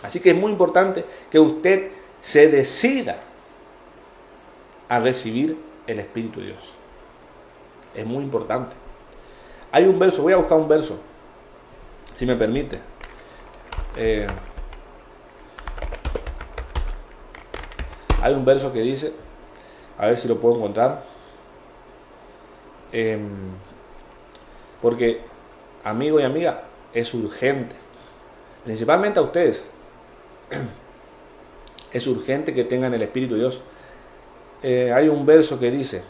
Así que es muy importante que usted se decida a recibir el Espíritu de Dios. Es muy importante. Hay un verso, voy a buscar un verso, si me permite. Hay un verso que dice, a ver si lo puedo encontrar. Porque, amigo y amiga, es urgente, principalmente a ustedes, es urgente que tengan el Espíritu de Dios. Hay un verso que dice,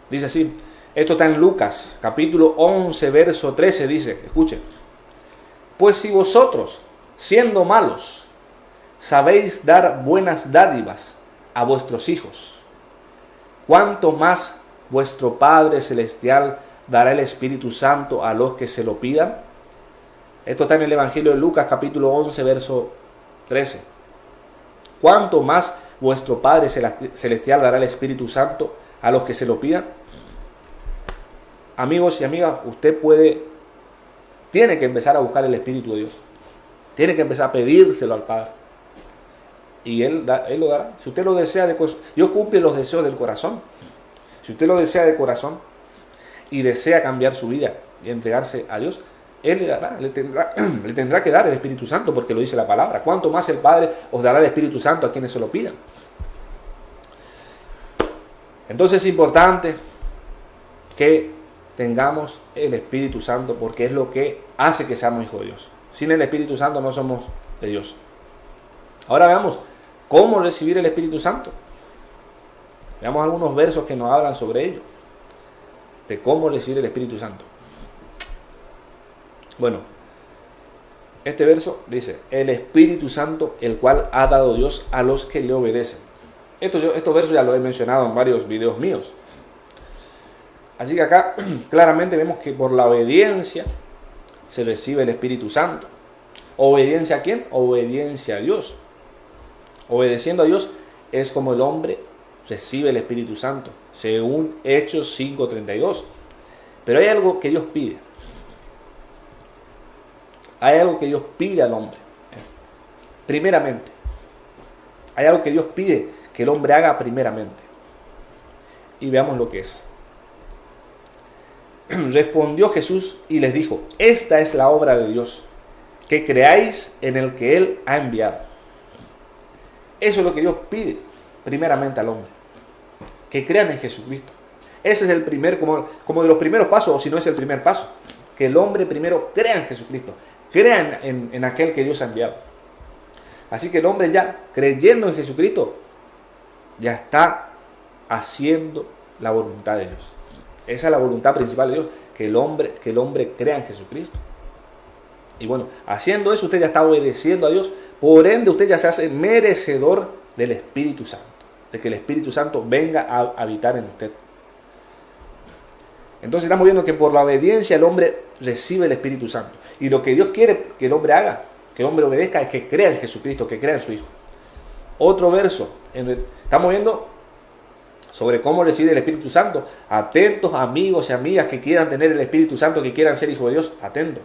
dice así, esto está en Lucas, capítulo 11, verso 13, dice, escuchen, pues si vosotros, siendo malos, sabéis dar buenas dádivas a vuestros hijos, ¿cuánto más vuestro Padre Celestial dará el Espíritu Santo a los que se lo pidan? Esto está en el Evangelio de Lucas, capítulo 11, verso 13. ¿Cuánto más vuestro Padre Celestial dará el Espíritu Santo a los que se lo pidan? Amigos y amigas, usted tiene que empezar a buscar el Espíritu de Dios. Tiene que empezar a pedírselo al Padre. Y Él lo dará. Si usted lo desea de corazón, Dios cumple los deseos del corazón. Si usted lo desea de corazón y desea cambiar su vida y entregarse a Dios, Él le dará, le tendrá que dar el Espíritu Santo, porque lo dice la palabra. ¿Cuánto más el Padre os dará el Espíritu Santo a quienes se lo pidan? Entonces es importante que tengamos el Espíritu Santo, porque es lo que hace que seamos hijos de Dios. Sin el Espíritu Santo no somos de Dios. Ahora veamos cómo recibir el Espíritu Santo. Veamos algunos versos que nos hablan sobre ello, de cómo recibir el Espíritu Santo. Bueno, este verso dice, el Espíritu Santo, el cual ha dado Dios a los que le obedecen. Estos versos ya los he mencionado en varios videos míos. Así que acá claramente vemos que por la obediencia se recibe el Espíritu Santo. ¿Obediencia a quién? Obediencia a Dios. Obedeciendo a Dios es como el hombre recibe el Espíritu Santo, según Hechos 5:32. Pero hay algo que Dios pide. Hay algo que Dios pide al hombre. Primeramente. Hay algo que Dios pide que el hombre haga primeramente. Y veamos lo que es. Respondió Jesús y les dijo, esta es la obra de Dios, que creáis en el que Él ha enviado. Eso es lo que Dios pide primeramente al hombre, que crean en Jesucristo. Ese es el primer, como de los primeros pasos, o si no es el primer paso, que el hombre primero crea en Jesucristo, crea en aquel que Dios ha enviado. Así que el hombre ya, creyendo en Jesucristo, ya está haciendo la voluntad de Dios. Esa es la voluntad principal de Dios, que el hombre crea en Jesucristo. Y bueno, haciendo eso usted ya está obedeciendo a Dios, por ende usted ya se hace merecedor del Espíritu Santo, de que el Espíritu Santo venga a habitar en usted. Entonces estamos viendo que por la obediencia el hombre recibe el Espíritu Santo. Y lo que Dios quiere que el hombre haga, que el hombre obedezca, es que crea en Jesucristo, que crea en su Hijo. Otro verso, estamos viendo sobre cómo recibir el Espíritu Santo. Atentos, amigos y amigas que quieran tener el Espíritu Santo, que quieran ser hijos de Dios, atentos.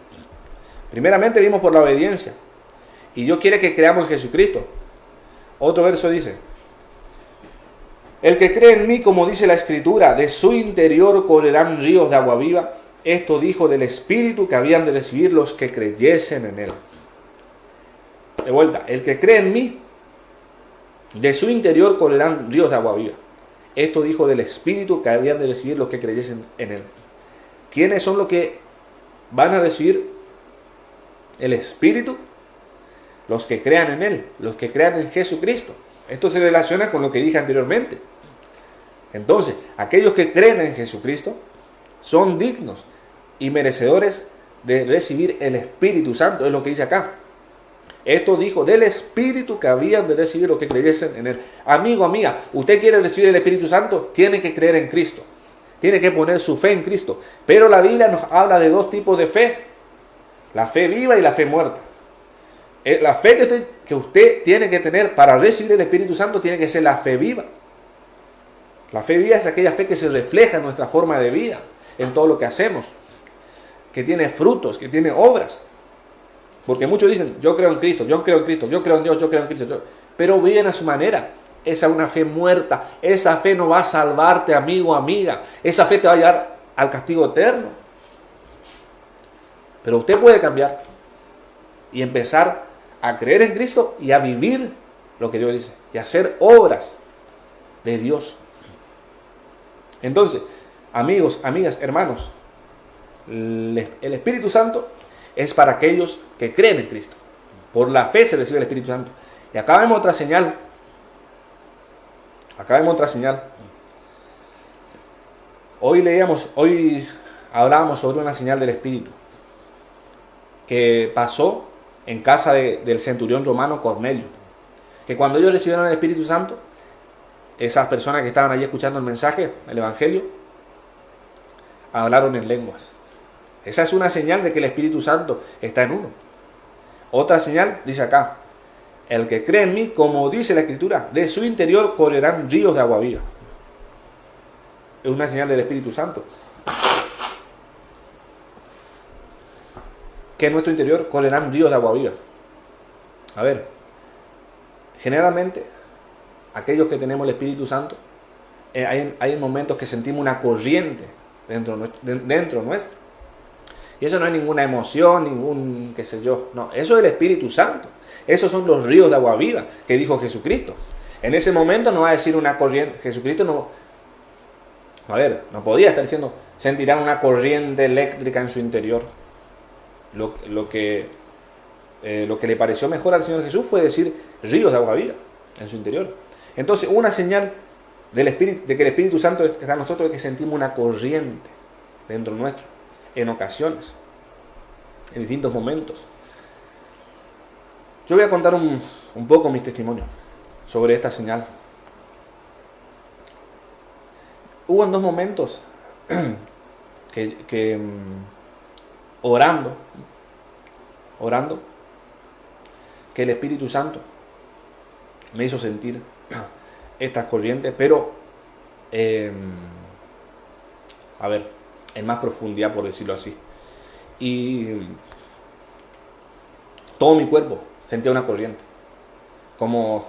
Primeramente vimos por la obediencia. Y Dios quiere que creamos en Jesucristo. Otro verso dice, el que cree en mí, como dice la Escritura, de su interior correrán ríos de agua viva. Esto dijo del Espíritu que habían de recibir los que creyesen en Él. De vuelta, el que cree en mí, de su interior correrán ríos de agua viva. Esto dijo del Espíritu que habían de recibir los que creyesen en Él. ¿Quiénes son los que van a recibir el Espíritu? los que crean en Él, los que crean en Jesucristo. Esto se relaciona con lo que dije anteriormente. Entonces, aquellos que creen en Jesucristo son dignos y merecedores de recibir el Espíritu Santo, es lo que dice acá. Esto dijo del Espíritu que habían de recibir los que creyesen en Él. Amigo, amiga, usted quiere recibir el Espíritu Santo, tiene que creer en Cristo. Tiene que poner su fe en Cristo. Pero la Biblia nos habla de dos tipos de fe. La fe viva y la fe muerta. La fe que usted tiene que tener para recibir el Espíritu Santo tiene que ser la fe viva. La fe viva es aquella fe que se refleja en nuestra forma de vida, en todo lo que hacemos, que tiene frutos, que tiene obras. Porque muchos dicen, yo creo en Cristo, yo creo en Cristo, yo creo en Dios, yo creo en Cristo. Pero viven a su manera. Esa es una fe muerta. Esa fe no va a salvarte, amigo, amiga. Esa fe te va a llevar al castigo eterno. Pero usted puede cambiar y empezar a creer en Cristo y a vivir lo que Dios dice. Y a hacer obras de Dios. Entonces, amigos, amigas, hermanos, el Espíritu Santo es para aquellos que creen en Cristo. Por la fe se recibe el Espíritu Santo. Y acá vemos otra señal. Hoy hablábamos sobre una señal del Espíritu que pasó en casa del centurión romano Cornelio. Que cuando ellos recibieron el Espíritu Santo, esas personas que estaban allí escuchando el mensaje, el Evangelio, hablaron en lenguas. Esa es una señal de que el Espíritu Santo está en uno. Otra señal, dice acá, el que cree en mí, como dice la Escritura, de su interior correrán ríos de agua viva. Es una señal del Espíritu Santo. Que en nuestro interior correrán ríos de agua viva. A ver, generalmente, aquellos que tenemos el Espíritu Santo, hay momentos que sentimos una corriente dentro nuestro. Y eso no es ninguna emoción, ningún qué sé yo. No, eso es el Espíritu Santo. Esos son los ríos de agua viva que dijo Jesucristo. En ese momento no va a decir una corriente. Jesucristo no podía estar diciendo, sentirán una corriente eléctrica en su interior. Lo que le pareció mejor al Señor Jesús fue decir ríos de agua viva en su interior. Entonces, una señal del Espíritu, de que el Espíritu Santo está en nosotros es que sentimos una corriente dentro nuestro, en ocasiones, en distintos momentos. Yo voy a contar un poco mis testimonios sobre esta señal. Hubo en dos momentos que orando, que el Espíritu Santo me hizo sentir estas corrientes, pero en más profundidad, por decirlo así. Y todo mi cuerpo sentía una corriente. Como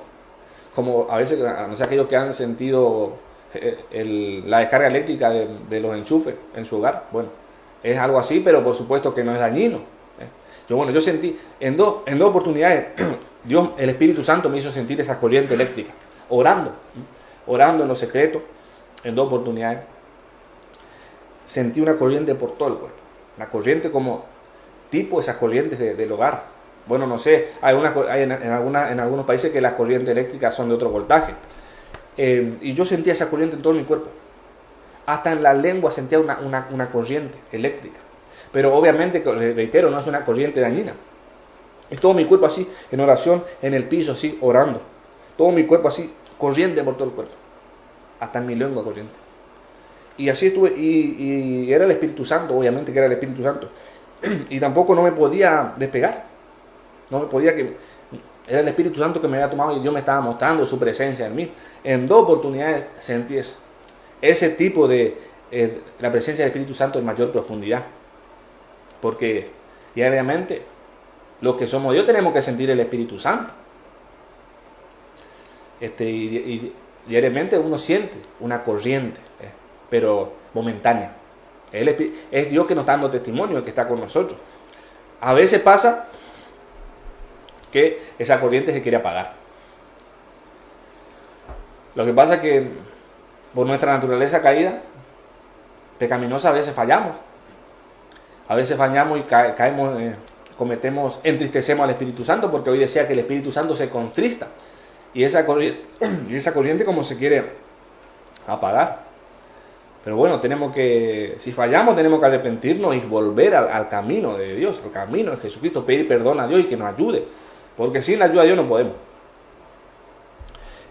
a veces, no sé, aquellos que han sentido la descarga eléctrica de los enchufes en su hogar. Bueno, es algo así, pero por supuesto que no es dañino. Yo sentí en dos oportunidades, el Espíritu Santo me hizo sentir esa corriente eléctrica, orando en lo secreto, en dos oportunidades. Sentí una corriente por todo el cuerpo, una corriente como tipo esas corrientes del hogar. Bueno, no sé, hay en algunos países que las corrientes eléctricas son de otro voltaje. Y yo sentía esa corriente en todo mi cuerpo. Hasta en la lengua sentía una corriente eléctrica. Pero obviamente, reitero, no es una corriente dañina. Es todo mi cuerpo así, en oración, en el piso así, orando. Todo mi cuerpo así, corriente por todo el cuerpo. Hasta en mi lengua corriente. Y así estuve, y era el Espíritu Santo, obviamente que era el Espíritu Santo. Y tampoco no me podía despegar. Era el Espíritu Santo que me había tomado y Dios me estaba mostrando su presencia en mí. En dos oportunidades sentí ese tipo de la presencia del Espíritu Santo en mayor profundidad. Porque diariamente los que somos Dios tenemos que sentir el Espíritu Santo. Y diariamente uno siente una corriente, pero momentánea. Es Dios que nos está dando testimonio, el que está con nosotros. A veces pasa que esa corriente se quiere apagar. Lo que pasa es que por nuestra naturaleza caída, pecaminosa, a veces fallamos. A veces fallamos y caemos entristecemos al Espíritu Santo, porque hoy decía que el Espíritu Santo se contrista. Y esa corriente como se quiere apagar. Pero bueno, si fallamos, tenemos que arrepentirnos y volver al camino de Dios, al camino de Jesucristo, pedir perdón a Dios y que nos ayude. Porque sin la ayuda de Dios no podemos.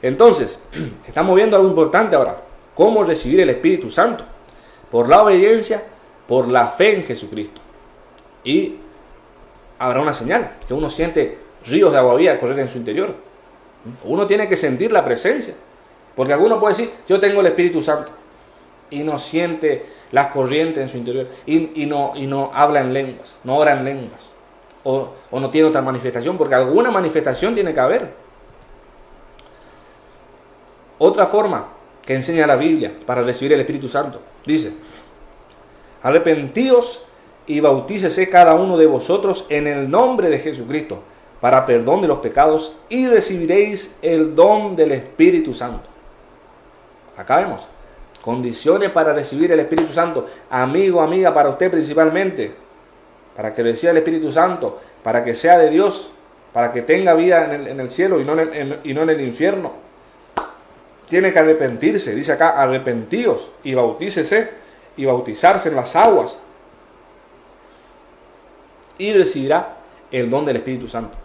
Entonces, estamos viendo algo importante ahora. ¿Cómo recibir el Espíritu Santo? Por la obediencia, por la fe en Jesucristo. Y habrá una señal, que uno siente ríos de agua viva correr en su interior. Uno tiene que sentir la presencia. Porque alguno puede decir, yo tengo el Espíritu Santo. Y no siente las corrientes en su interior. Y no habla en lenguas, no ora en lenguas. O no tiene otra manifestación, porque alguna manifestación tiene que haber. Otra forma que enseña la Biblia para recibir el Espíritu Santo, dice: arrepentíos y bautícese cada uno de vosotros en el nombre de Jesucristo para perdón de los pecados y recibiréis el don del Espíritu Santo. Acá vemos condiciones para recibir el Espíritu Santo. Amigo, amiga, para usted principalmente, para que reciba el Espíritu Santo, para que sea de Dios, para que tenga vida en el cielo y no en el infierno. Tiene que arrepentirse, dice acá, arrepentíos y bautícese, y bautizarse en las aguas, y recibirá el don del Espíritu Santo.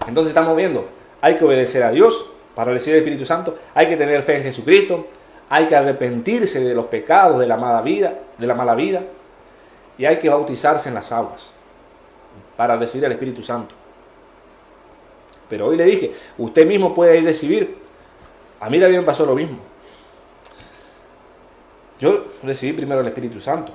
Entonces estamos viendo, hay que obedecer a Dios para recibir el Espíritu Santo, hay que tener fe en Jesucristo, hay que arrepentirse de los pecados de la mala vida, y hay que bautizarse en las aguas para recibir el Espíritu Santo. Pero hoy le dije, usted mismo puede ir a recibir. A mí también me pasó lo mismo. Yo recibí primero el Espíritu Santo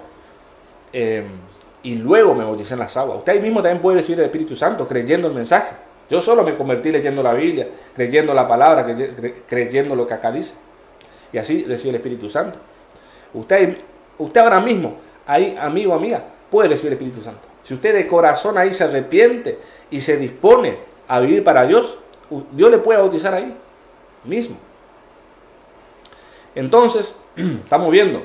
y luego me bauticé en las aguas. Usted ahí mismo también puede recibir el Espíritu Santo creyendo el mensaje. Yo solo me convertí leyendo la Biblia, creyendo la palabra, creyendo lo que acá dice. Y así recibe el Espíritu Santo. Usted ahora mismo, ahí, amigo, amiga, puede recibir el Espíritu Santo. Si usted de corazón ahí se arrepiente y se dispone a vivir para Dios, Dios le puede bautizar ahí mismo. Entonces, estamos viendo,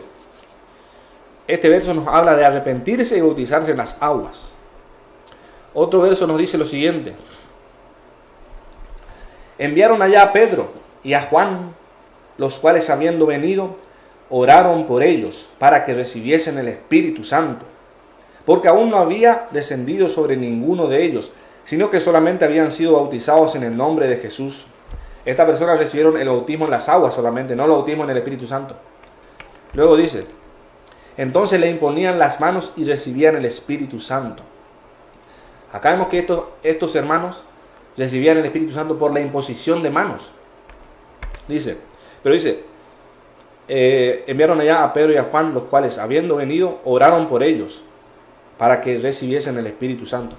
este verso nos habla de arrepentirse y bautizarse en las aguas. Otro verso nos dice lo siguiente: enviaron allá a Pedro y a Juan, los cuales, habiendo venido, oraron por ellos para que recibiesen el Espíritu Santo, porque aún no había descendido sobre ninguno de ellos, sino que solamente habían sido bautizados en el nombre de Jesús. Estas personas recibieron el bautismo en las aguas solamente, no el bautismo en el Espíritu Santo. Luego dice: entonces le imponían las manos y recibían el Espíritu Santo. Acá vemos que estos hermanos recibían el Espíritu Santo por la imposición de manos. Enviaron allá a Pedro y a Juan, los cuales, habiendo venido, oraron por ellos para que recibiesen el Espíritu Santo.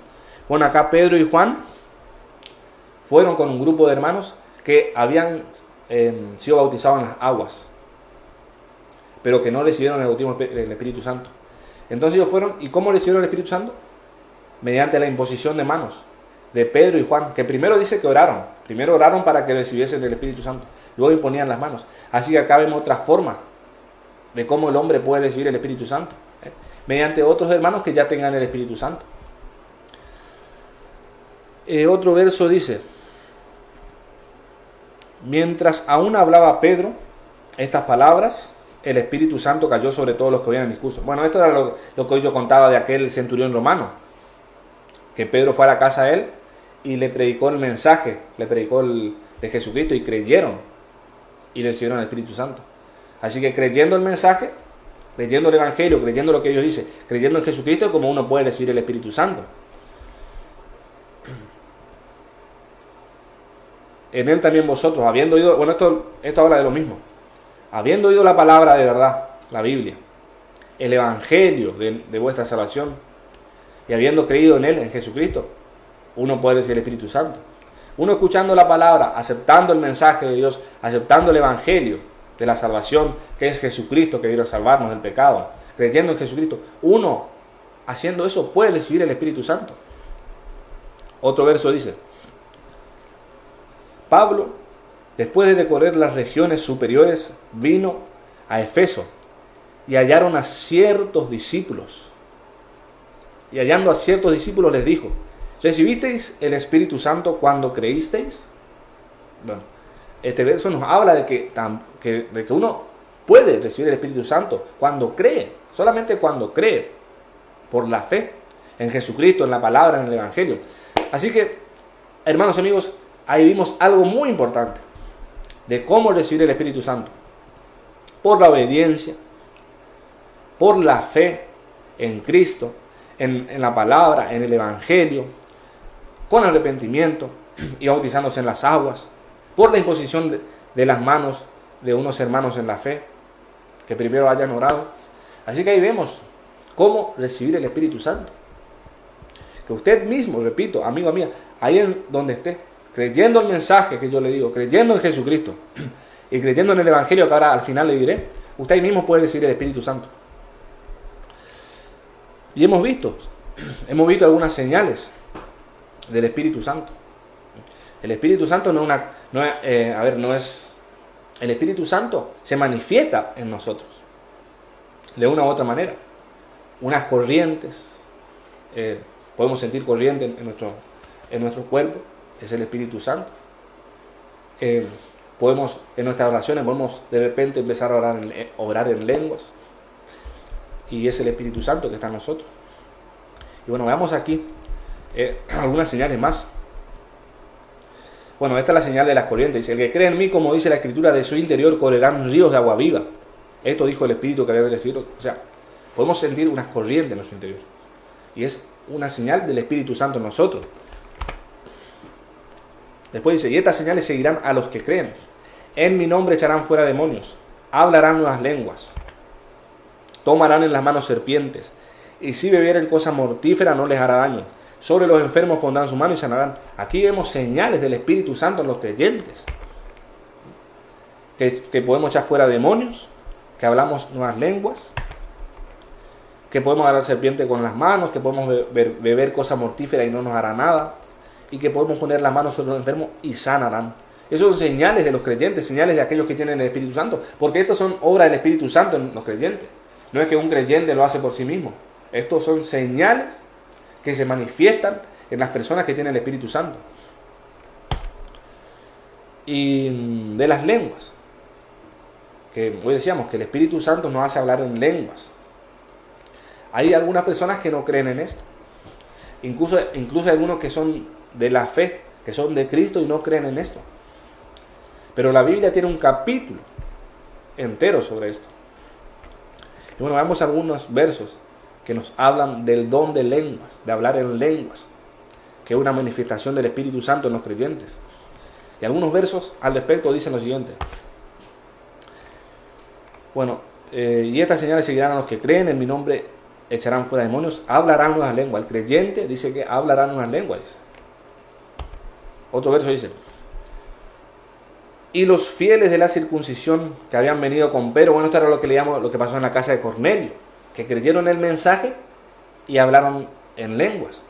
Bueno, acá Pedro y Juan fueron con un grupo de hermanos que habían sido bautizados en las aguas, pero que no recibieron el bautismo del Espíritu Santo. Entonces ellos fueron, ¿y cómo recibieron el Espíritu Santo? Mediante la imposición de manos de Pedro y Juan, que primero dice que oraron. Primero oraron para que recibiesen el Espíritu Santo, luego imponían las manos. Así que acá vemos otra forma de cómo el hombre puede recibir el Espíritu Santo, mediante otros hermanos que ya tengan el Espíritu Santo. Otro verso dice: mientras aún hablaba Pedro estas palabras, el Espíritu Santo cayó sobre todos los que oían el discurso. Bueno, esto era lo que hoy yo contaba de aquel centurión romano, que Pedro fue a la casa de él y le predicó el mensaje, le predicó de Jesucristo, y creyeron y recibieron el Espíritu Santo. Así que creyendo el mensaje, creyendo el Evangelio, creyendo lo que ellos dicen, creyendo en Jesucristo, es como uno puede recibir el Espíritu Santo. En él también vosotros, habiendo oído, bueno, esto habla de lo mismo, habiendo oído la palabra de verdad, la Biblia, el Evangelio de vuestra salvación, y habiendo creído en él, en Jesucristo, uno puede recibir el Espíritu Santo. Uno escuchando la palabra, aceptando el mensaje de Dios, aceptando el Evangelio de la salvación, que es Jesucristo, que vino a salvarnos del pecado, creyendo en Jesucristo, uno haciendo eso puede recibir el Espíritu Santo. Otro verso dice: Pablo, después de recorrer las regiones superiores, vino a Efeso y hallaron a ciertos discípulos y hallando a ciertos discípulos les dijo: ¿recibisteis el Espíritu Santo cuando creísteis? Bueno, este verso nos habla de que uno puede recibir el Espíritu Santo cuando cree, solamente cuando cree, por la fe en Jesucristo, en la palabra, en el Evangelio. Así que, hermanos y amigos, ahí vimos algo muy importante de cómo recibir el Espíritu Santo: por la obediencia, por la fe en Cristo, en la palabra, en el Evangelio, con arrepentimiento y bautizándose en las aguas, por la imposición de las manos de unos hermanos en la fe, que primero hayan orado. Así que ahí vemos cómo recibir el Espíritu Santo. Que usted mismo, repito, amigo mío, ahí en donde esté, creyendo el mensaje que yo le digo, creyendo en Jesucristo y creyendo en el Evangelio que ahora al final le diré, usted ahí mismo puede recibir el Espíritu Santo. Y hemos visto algunas señales del Espíritu Santo. El Espíritu Santo el Espíritu Santo se manifiesta en nosotros de una u otra manera. Unas corrientes, podemos sentir corriente en nuestro cuerpo, es el Espíritu Santo. Podemos, en nuestras oraciones, podemos de repente empezar a orar en lenguas, y es el Espíritu Santo que está en nosotros. Y bueno, veamos aquí algunas señales más. Bueno, esta es la señal de las corrientes. Dice: el que cree en mí, como dice la Escritura, de su interior correrán ríos de agua viva. Esto dijo el Espíritu que había recibido. O sea, podemos sentir unas corrientes en nuestro interior, y es una señal del Espíritu Santo en nosotros. Después dice: y estas señales seguirán a los que creen. En mi nombre echarán fuera demonios, hablarán nuevas lenguas, tomarán en las manos serpientes, y si bebieren cosa mortífera no les hará daño. Sobre los enfermos pondrán su mano y sanarán. Aquí vemos señales del Espíritu Santo en los creyentes. Que podemos echar fuera demonios, que hablamos nuevas lenguas, que podemos agarrar serpiente con las manos, que podemos beber cosa mortífera y no nos hará nada, y que podemos poner las manos sobre los enfermos y sanarán. Esos son señales de los creyentes, señales de aquellos que tienen el Espíritu Santo, porque estos son obras del Espíritu Santo en los creyentes. No es que un creyente lo hace por sí mismo. Estos son señales que se manifiestan en las personas que tienen el Espíritu Santo. Y de las lenguas, que hoy decíamos que el Espíritu Santo nos hace hablar en lenguas. Hay algunas personas que no creen en esto. Incluso hay algunos que son de la fe, que son de Cristo y no creen en esto. Pero la Biblia tiene un capítulo entero sobre esto. Y bueno, vemos algunos versos que nos hablan del don de lenguas, de hablar en lenguas, que es una manifestación del Espíritu Santo en los creyentes. Y algunos versos al respecto dicen lo siguiente. Bueno, y estas señales seguirán a los que creen, en mi nombre echarán fuera demonios, hablarán nuevas lenguas. El creyente dice que hablarán nuevas lenguas. Dice. Otro verso dice: y los fieles de la circuncisión que habían venido con Pero, bueno, esto era lo que leíamos, lo que pasó en la casa de Cornelio, que creyeron el mensaje y hablaron en lenguas,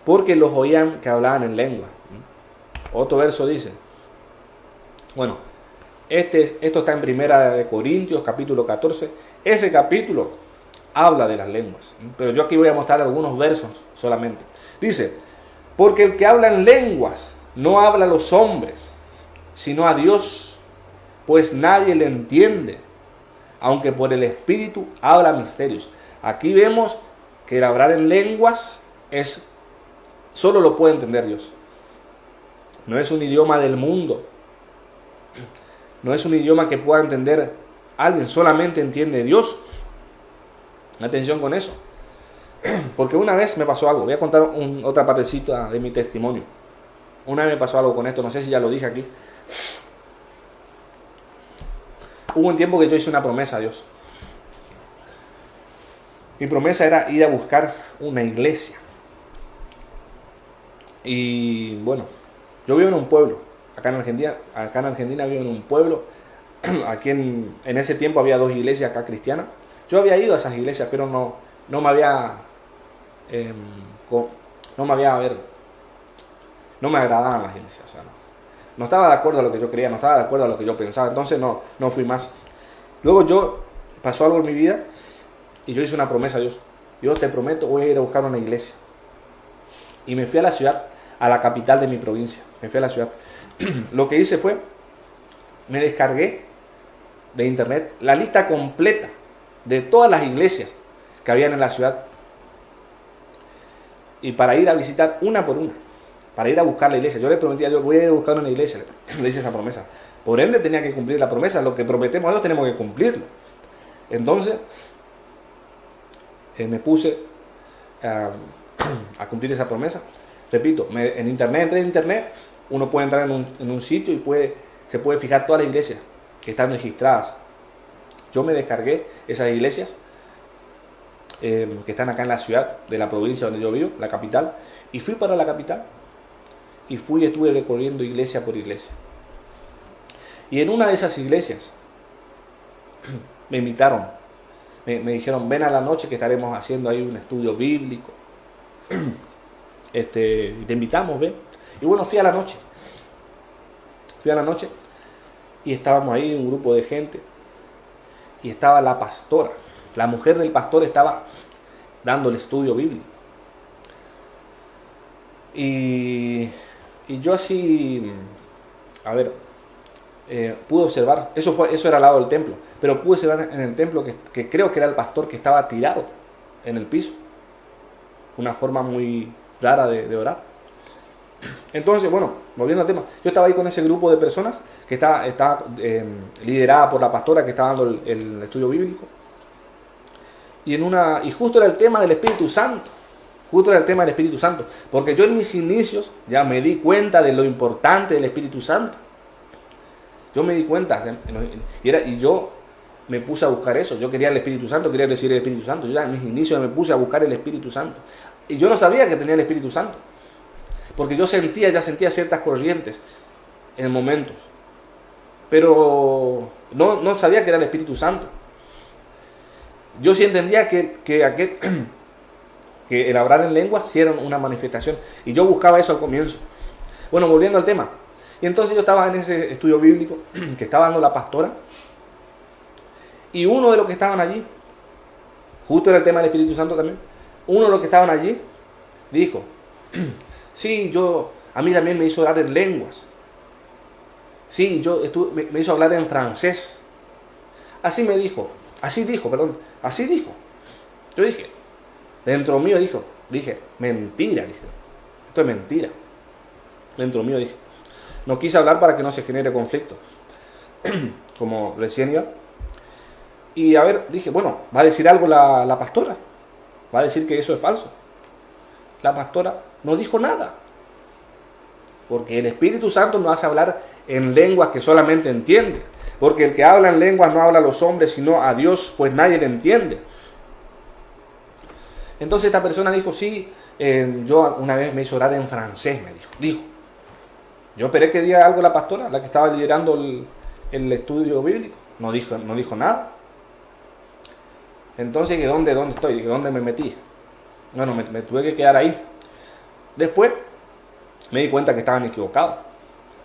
porque los oían que hablaban en lengua. Otro verso dice, bueno, esto está en Primera de Corintios, capítulo 14. Ese capítulo habla de las lenguas, pero yo aquí voy a mostrar algunos versos solamente. Dice: porque el que habla en lenguas no habla a los hombres, sino a Dios, pues nadie le entiende, aunque por el Espíritu habla misterios. Aquí vemos que el hablar en lenguas solo lo puede entender Dios. No es un idioma del mundo. No es un idioma que pueda entender alguien, solamente entiende Dios. Atención con eso. Porque una vez me pasó algo. Voy a contar otra partecita de mi testimonio. Una vez me pasó algo con esto, no sé si ya lo dije aquí. Hubo un tiempo que yo hice una promesa a Dios. Mi promesa era ir a buscar una iglesia. Y bueno, yo vivo en un pueblo. Acá en Argentina vivo en un pueblo. Aquí en ese tiempo había 2 iglesias acá cristianas. Yo había ido a esas iglesias, pero no me agradaban las iglesias. O sea, no estaba de acuerdo a lo que yo creía, no estaba de acuerdo a lo que yo pensaba. Entonces no fui más. Luego pasó algo en mi vida Y yo hice una promesa a Dios. Yo te prometo, voy a ir a buscar una iglesia. Y me fui a la ciudad, a la capital de mi provincia. Me fui a la ciudad. Lo que hice fue, me descargué de internet la lista completa de todas las iglesias que habían en la ciudad. Y para ir a visitar una por una, para ir a buscar la iglesia. Yo le prometí a Dios, voy a ir a buscar una iglesia. Le hice esa promesa. Por ende tenía que cumplir la promesa. Lo que prometemos a Dios tenemos que cumplirlo. Entonces, me puse a cumplir esa promesa. Repito, en internet, entré en internet, uno puede entrar en un sitio y se puede fijar todas las iglesias que están registradas. Yo me descargué esas iglesias que están acá en la ciudad de la provincia donde yo vivo, la capital, y fui para la capital y estuve recorriendo iglesia por iglesia. Y en una de esas iglesias me invitaron, me dijeron, ven a la noche que estaremos haciendo ahí un estudio bíblico. Te invitamos, ven. Y bueno, fui a la noche y estábamos ahí un grupo de gente y estaba la pastora, la mujer del pastor estaba dando el estudio bíblico. Y yo así, pude observar, eso era al lado del templo, pero pude observar en el templo que creo que era el pastor que estaba tirado en el piso. Una forma muy rara de orar. Entonces, bueno, volviendo al tema, yo estaba ahí con ese grupo de personas que está liderada por la pastora que estaba dando el estudio bíblico. Y justo era el tema del Espíritu Santo. Porque yo en mis inicios ya me di cuenta de lo importante del Espíritu Santo. Yo me di cuenta, y yo me puse a buscar eso. Yo quería el Espíritu Santo, quería recibir el Espíritu Santo. Yo ya en mis inicios me puse a buscar el Espíritu Santo. Y yo no sabía que tenía el Espíritu Santo. Porque yo ya sentía ciertas corrientes en momentos. Pero no sabía que era el Espíritu Santo. Yo sí entendía que el hablar en lenguas sí era una manifestación. Y yo buscaba eso al comienzo. Bueno, volviendo al tema. Y entonces yo estaba en ese estudio bíblico que estaba dando la pastora. Y uno de los que estaban allí, justo era el tema del Espíritu Santo también, uno de los que estaban allí dijo, sí, a mí también me hizo hablar en lenguas. Sí, me hizo hablar en francés. Así dijo. Yo dije, dentro mío dije, mentira, esto es mentira. Dentro mío dije, no quise hablar para que no se genere conflicto, como recién iba. Y dije, bueno, va a decir algo la pastora, va a decir que eso es falso. La pastora no dijo nada, porque el Espíritu Santo nos hace hablar en lenguas que solamente entiende, porque el que habla en lenguas no habla a los hombres, sino a Dios, pues nadie le entiende. Entonces esta persona dijo, sí, yo una vez me hizo orar en francés, me dijo. Yo esperé que diga algo la pastora, la que estaba liderando el estudio bíblico. No dijo nada. Entonces, ¿dónde estoy? ¿Dónde me metí? Bueno, me tuve que quedar ahí. Después me di cuenta que estaban equivocados.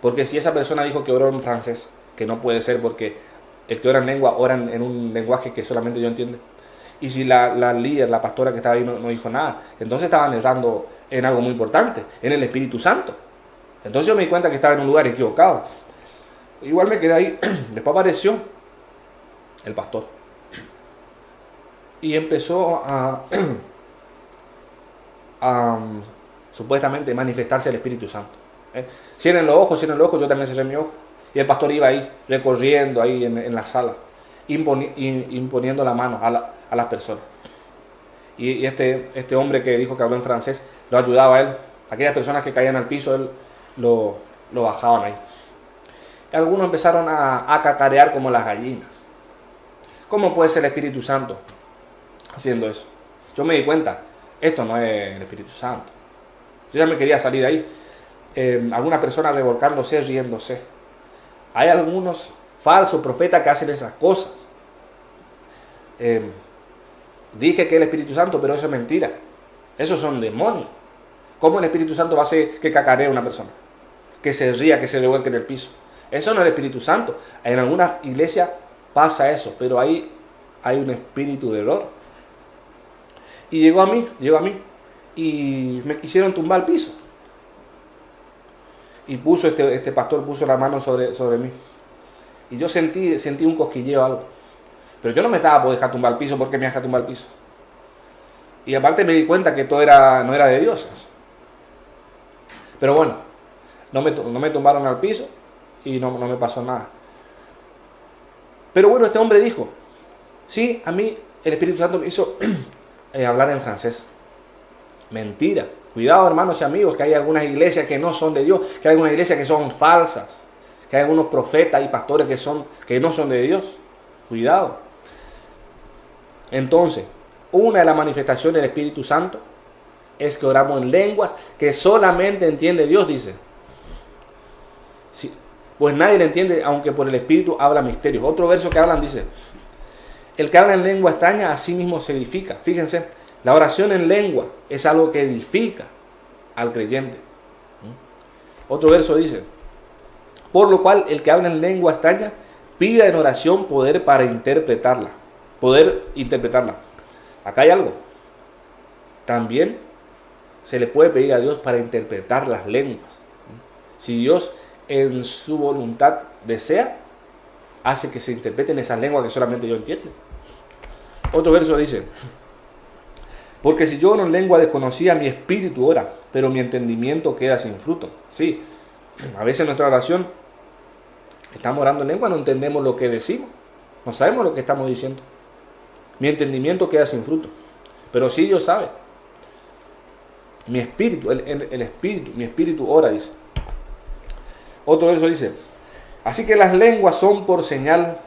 Porque si esa persona dijo que oró en francés, que no puede ser porque el que ora en lengua ora en un lenguaje que solamente yo entiendo. Y si la líder, la pastora que estaba ahí no dijo nada, entonces estaban errando en algo muy importante, en el Espíritu Santo. Entonces yo me di cuenta que estaba en un lugar equivocado. Igual me quedé ahí. Después apareció el pastor. Y empezó a supuestamente manifestarse el Espíritu Santo. Cierren los ojos, yo también cerré mi ojo. Y el pastor iba ahí, recorriendo ahí en la sala, imponiendo la mano a las personas. Y este hombre que dijo que habló en francés, lo ayudaba a él. Aquellas personas que caían al piso, él lo bajaban ahí. Y algunos empezaron a cacarear como las gallinas. ¿Cómo puede ser el Espíritu Santo haciendo eso? Yo me di cuenta, esto no es el Espíritu Santo. Yo ya me quería salir de ahí. Algunas personas revolcándose, riéndose. Hay algunos falsos profetas que hacen esas cosas. Dije que el Espíritu Santo, pero eso es mentira. Esos son demonios. ¿Cómo el Espíritu Santo va a hacer que cacaree a una persona? Que se ría, que se revuelque en el piso. Eso no es el Espíritu Santo. En algunas iglesias pasa eso, pero ahí hay un espíritu de error. Y llegó a mí, y me quisieron tumbar al piso. Y este pastor puso la mano sobre mí. Y yo sentí un cosquilleo, algo. Pero yo no me estaba por dejar tumbar al piso, porque me deja tumbar al piso. Y aparte me di cuenta que todo no era de Dios. Pero bueno, no me tumbaron al piso y no me pasó nada. Pero bueno, este hombre dijo, sí, a mí el Espíritu Santo me hizo hablar en francés. Mentira. Cuidado, hermanos y amigos, que hay algunas iglesias que no son de Dios, que hay algunas iglesias que son falsas, que hay algunos profetas y pastores que no son de Dios. Cuidado. Entonces, una de las manifestaciones del Espíritu Santo es que oramos en lenguas que solamente entiende Dios, dice. Sí, pues nadie le entiende, aunque por el Espíritu habla misterios. Otro verso que hablan dice, el que habla en lengua extraña a sí mismo se edifica. Fíjense, la oración en lengua es algo que edifica al creyente. Otro verso dice, por lo cual el que habla en lengua extraña pida en oración poder para interpretarla. Poder interpretarla. Acá hay algo. También se le puede pedir a Dios para interpretar las lenguas. Si Dios en su voluntad desea, hace que se interpreten esas lenguas que solamente yo entiendo. Otro verso dice, porque si yo oro en lengua desconocida, mi espíritu ora, pero mi entendimiento queda sin fruto. Sí, a veces en nuestra oración estamos orando en lengua, no entendemos lo que decimos, no sabemos lo que estamos diciendo. Mi entendimiento queda sin fruto, pero sí Dios sabe. Mi espíritu, mi espíritu ora, dice. Otro verso dice, así que las lenguas son por señal,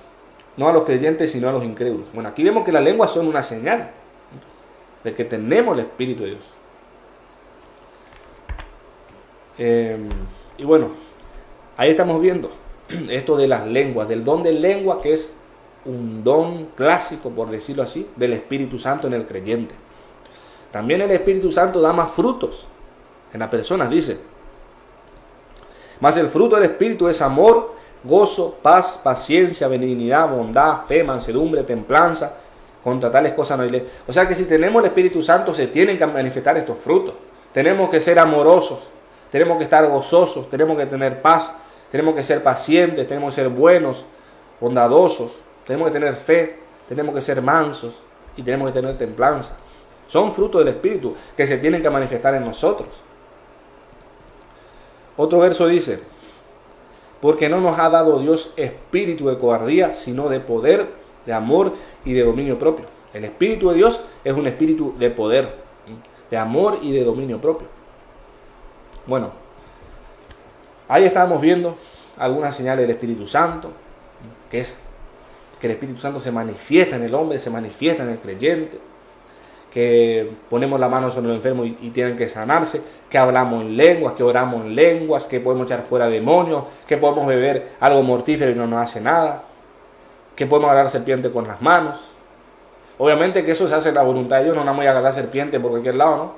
no a los creyentes, sino a los incrédulos. Bueno, aquí vemos que las lenguas son una señal de que tenemos el Espíritu de Dios. Y bueno, ahí estamos viendo esto de las lenguas, del don de lengua, que es un don clásico, por decirlo así, del Espíritu Santo en el creyente. También el Espíritu Santo da más frutos en las personas, dice. Mas el fruto del Espíritu es amor, gozo, paz, paciencia, benignidad, bondad, fe, mansedumbre, templanza. Contra tales cosas no hay ley. O sea que si tenemos el Espíritu Santo, se tienen que manifestar estos frutos. Tenemos que ser amorosos, tenemos que estar gozosos, tenemos que tener paz, tenemos que ser pacientes, tenemos que ser buenos, bondadosos, tenemos que tener fe, tenemos que ser mansos y tenemos que tener templanza. Son frutos del Espíritu que se tienen que manifestar en nosotros. Otro verso dice, porque no nos ha dado Dios espíritu de cobardía, sino de poder, de amor y de dominio propio. El Espíritu de Dios es un espíritu de poder, de amor y de dominio propio. Bueno, ahí estábamos viendo algunas señales del Espíritu Santo, que es que el Espíritu Santo se manifiesta en el hombre, se manifiesta en el creyente, que ponemos la mano sobre los enfermos y tienen que sanarse, que hablamos en lenguas, que oramos en lenguas, que podemos echar fuera demonios, que podemos beber algo mortífero y no nos hace nada, que podemos agarrar serpiente con las manos. Obviamente que eso se hace en la voluntad de Dios, no nos vamos a agarrar serpiente por cualquier lado, ¿no?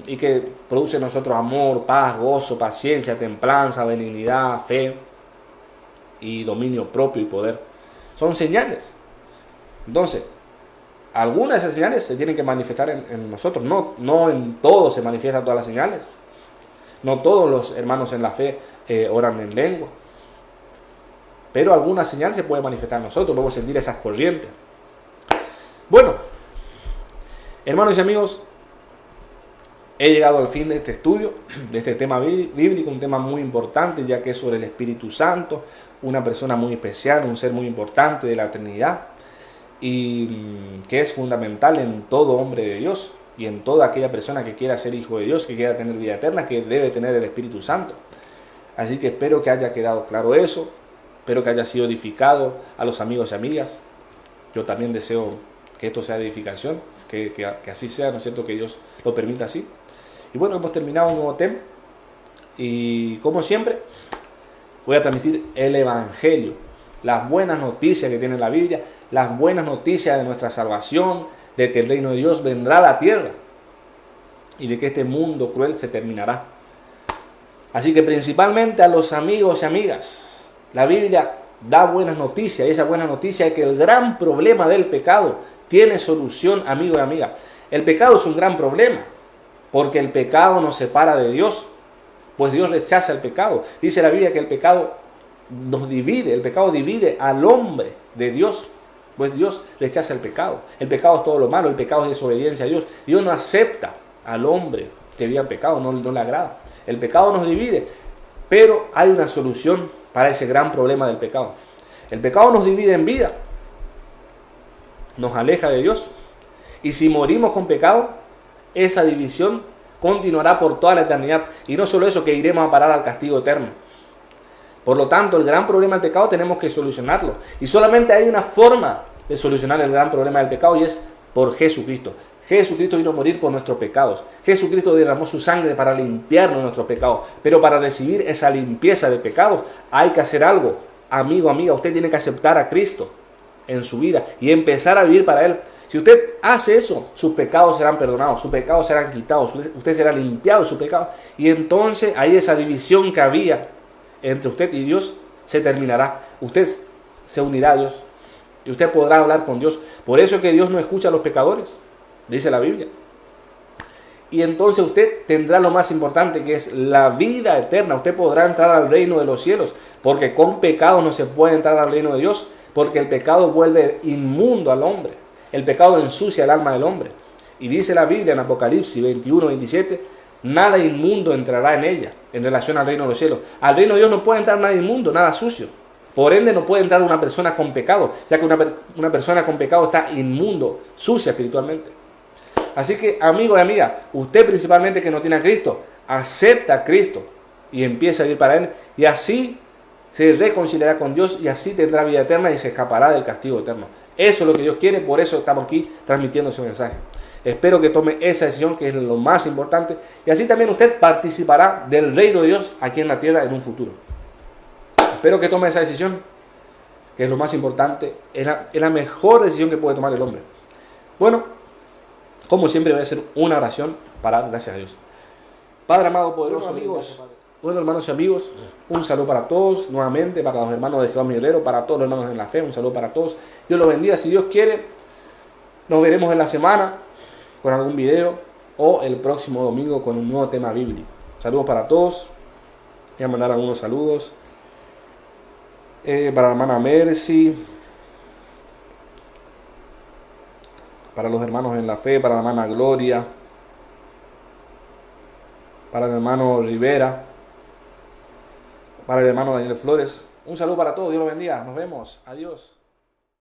Y que produce en nosotros amor, paz, gozo, paciencia, templanza, benignidad, fe y dominio propio y poder. Son señales. Entonces, algunas de esas señales se tienen que manifestar en nosotros. No en todos se manifiestan todas las señales. No todos los hermanos en la fe oran en lengua. Pero alguna señal se puede manifestar en nosotros. Podemos sentir esas corrientes. Bueno, hermanos y amigos, he llegado al fin de este estudio, de este tema bíblico, un tema muy importante, ya que es sobre el Espíritu Santo, una persona muy especial, un ser muy importante de la Trinidad, y que es fundamental en todo hombre de Dios y en toda aquella persona que quiera ser hijo de Dios, que quiera tener vida eterna, que debe tener el Espíritu Santo. Así que espero que haya quedado claro eso, espero que haya sido edificado a los amigos y amigas. Yo también deseo que esto sea de edificación, que así sea, ¿no es cierto?, que Dios lo permita así. Y bueno, hemos terminado un nuevo tema y como siempre voy a transmitir el Evangelio, las buenas noticias que tiene la Biblia, las buenas noticias de nuestra salvación, de que el reino de Dios vendrá a la tierra y de que este mundo cruel se terminará. Así que principalmente a los amigos y amigas, la Biblia da buenas noticias, y esa buena noticia es que el gran problema del pecado tiene solución, amigo y amiga. El pecado es un gran problema, porque el pecado nos separa de Dios, pues Dios rechaza el pecado. Dice la Biblia que el pecado nos divide, el pecado divide al hombre de Dios, pues Dios rechaza el pecado. El pecado es todo lo malo, el pecado es desobediencia a Dios. Dios no acepta al hombre que vive en pecado, no le agrada. El pecado nos divide, pero hay una solución para ese gran problema del pecado. El pecado nos divide en vida, nos aleja de Dios, y si morimos con pecado, esa división continuará por toda la eternidad. Y no solo eso, que iremos a parar al castigo eterno. Por lo tanto, el gran problema del pecado tenemos que solucionarlo. Y solamente hay una forma de solucionar el gran problema del pecado, y es por Jesucristo. Jesucristo vino a morir por nuestros pecados. Jesucristo derramó su sangre para limpiarnos de nuestros pecados. Pero para recibir esa limpieza de pecados hay que hacer algo. Amigo, amiga, usted tiene que aceptar a Cristo en su vida y empezar a vivir para Él. Si usted hace eso, sus pecados serán perdonados, sus pecados serán quitados, usted será limpiado de sus pecados. Y entonces ahí esa división que había entre usted y Dios se terminará. Usted se unirá a Dios y usted podrá hablar con Dios. Por eso es que Dios no escucha a los pecadores, dice la Biblia. Y entonces usted tendrá lo más importante, que es la vida eterna. Usted podrá entrar al reino de los cielos, porque con pecado no se puede entrar al reino de Dios, porque el pecado vuelve inmundo al hombre. El pecado ensucia el alma del hombre. Y dice la Biblia en Apocalipsis 21, 27, nada inmundo entrará en ella, en relación al reino de los cielos. Al reino de Dios no puede entrar nada inmundo, nada sucio. Por ende no puede entrar una persona con pecado, ya que una persona con pecado está inmundo, sucia espiritualmente. Así que, amigo y amiga, usted principalmente que no tiene a Cristo, acepta a Cristo y empieza a vivir para Él, y así se reconciliará con Dios, y así tendrá vida eterna y se escapará del castigo eterno. Eso es lo que Dios quiere, por eso estamos aquí transmitiendo ese mensaje. Espero que tome esa decisión, que es lo más importante, y así también usted participará del reino de Dios aquí en la tierra en un futuro. Espero que tome esa decisión, que es lo más importante, es la mejor decisión que puede tomar el hombre. Bueno, como siempre voy a hacer una oración para dar gracias a Dios. Padre amado, poderoso, amigos, bueno, hermanos y amigos, un saludo para todos, nuevamente, para los hermanos de Jehová mi Guerrero, para todos los hermanos en la fe, un saludo para todos. Dios los bendiga. Si Dios quiere, nos veremos en la semana con algún video, o el próximo domingo con un nuevo tema bíblico. Saludos para todos. Voy a mandar algunos saludos. Para la hermana Mercy, para los hermanos en la fe, para la hermana Gloria, para el hermano Rivera, para el hermano Daniel Flores. Un saludo para todos, Dios los bendiga, nos vemos, adiós.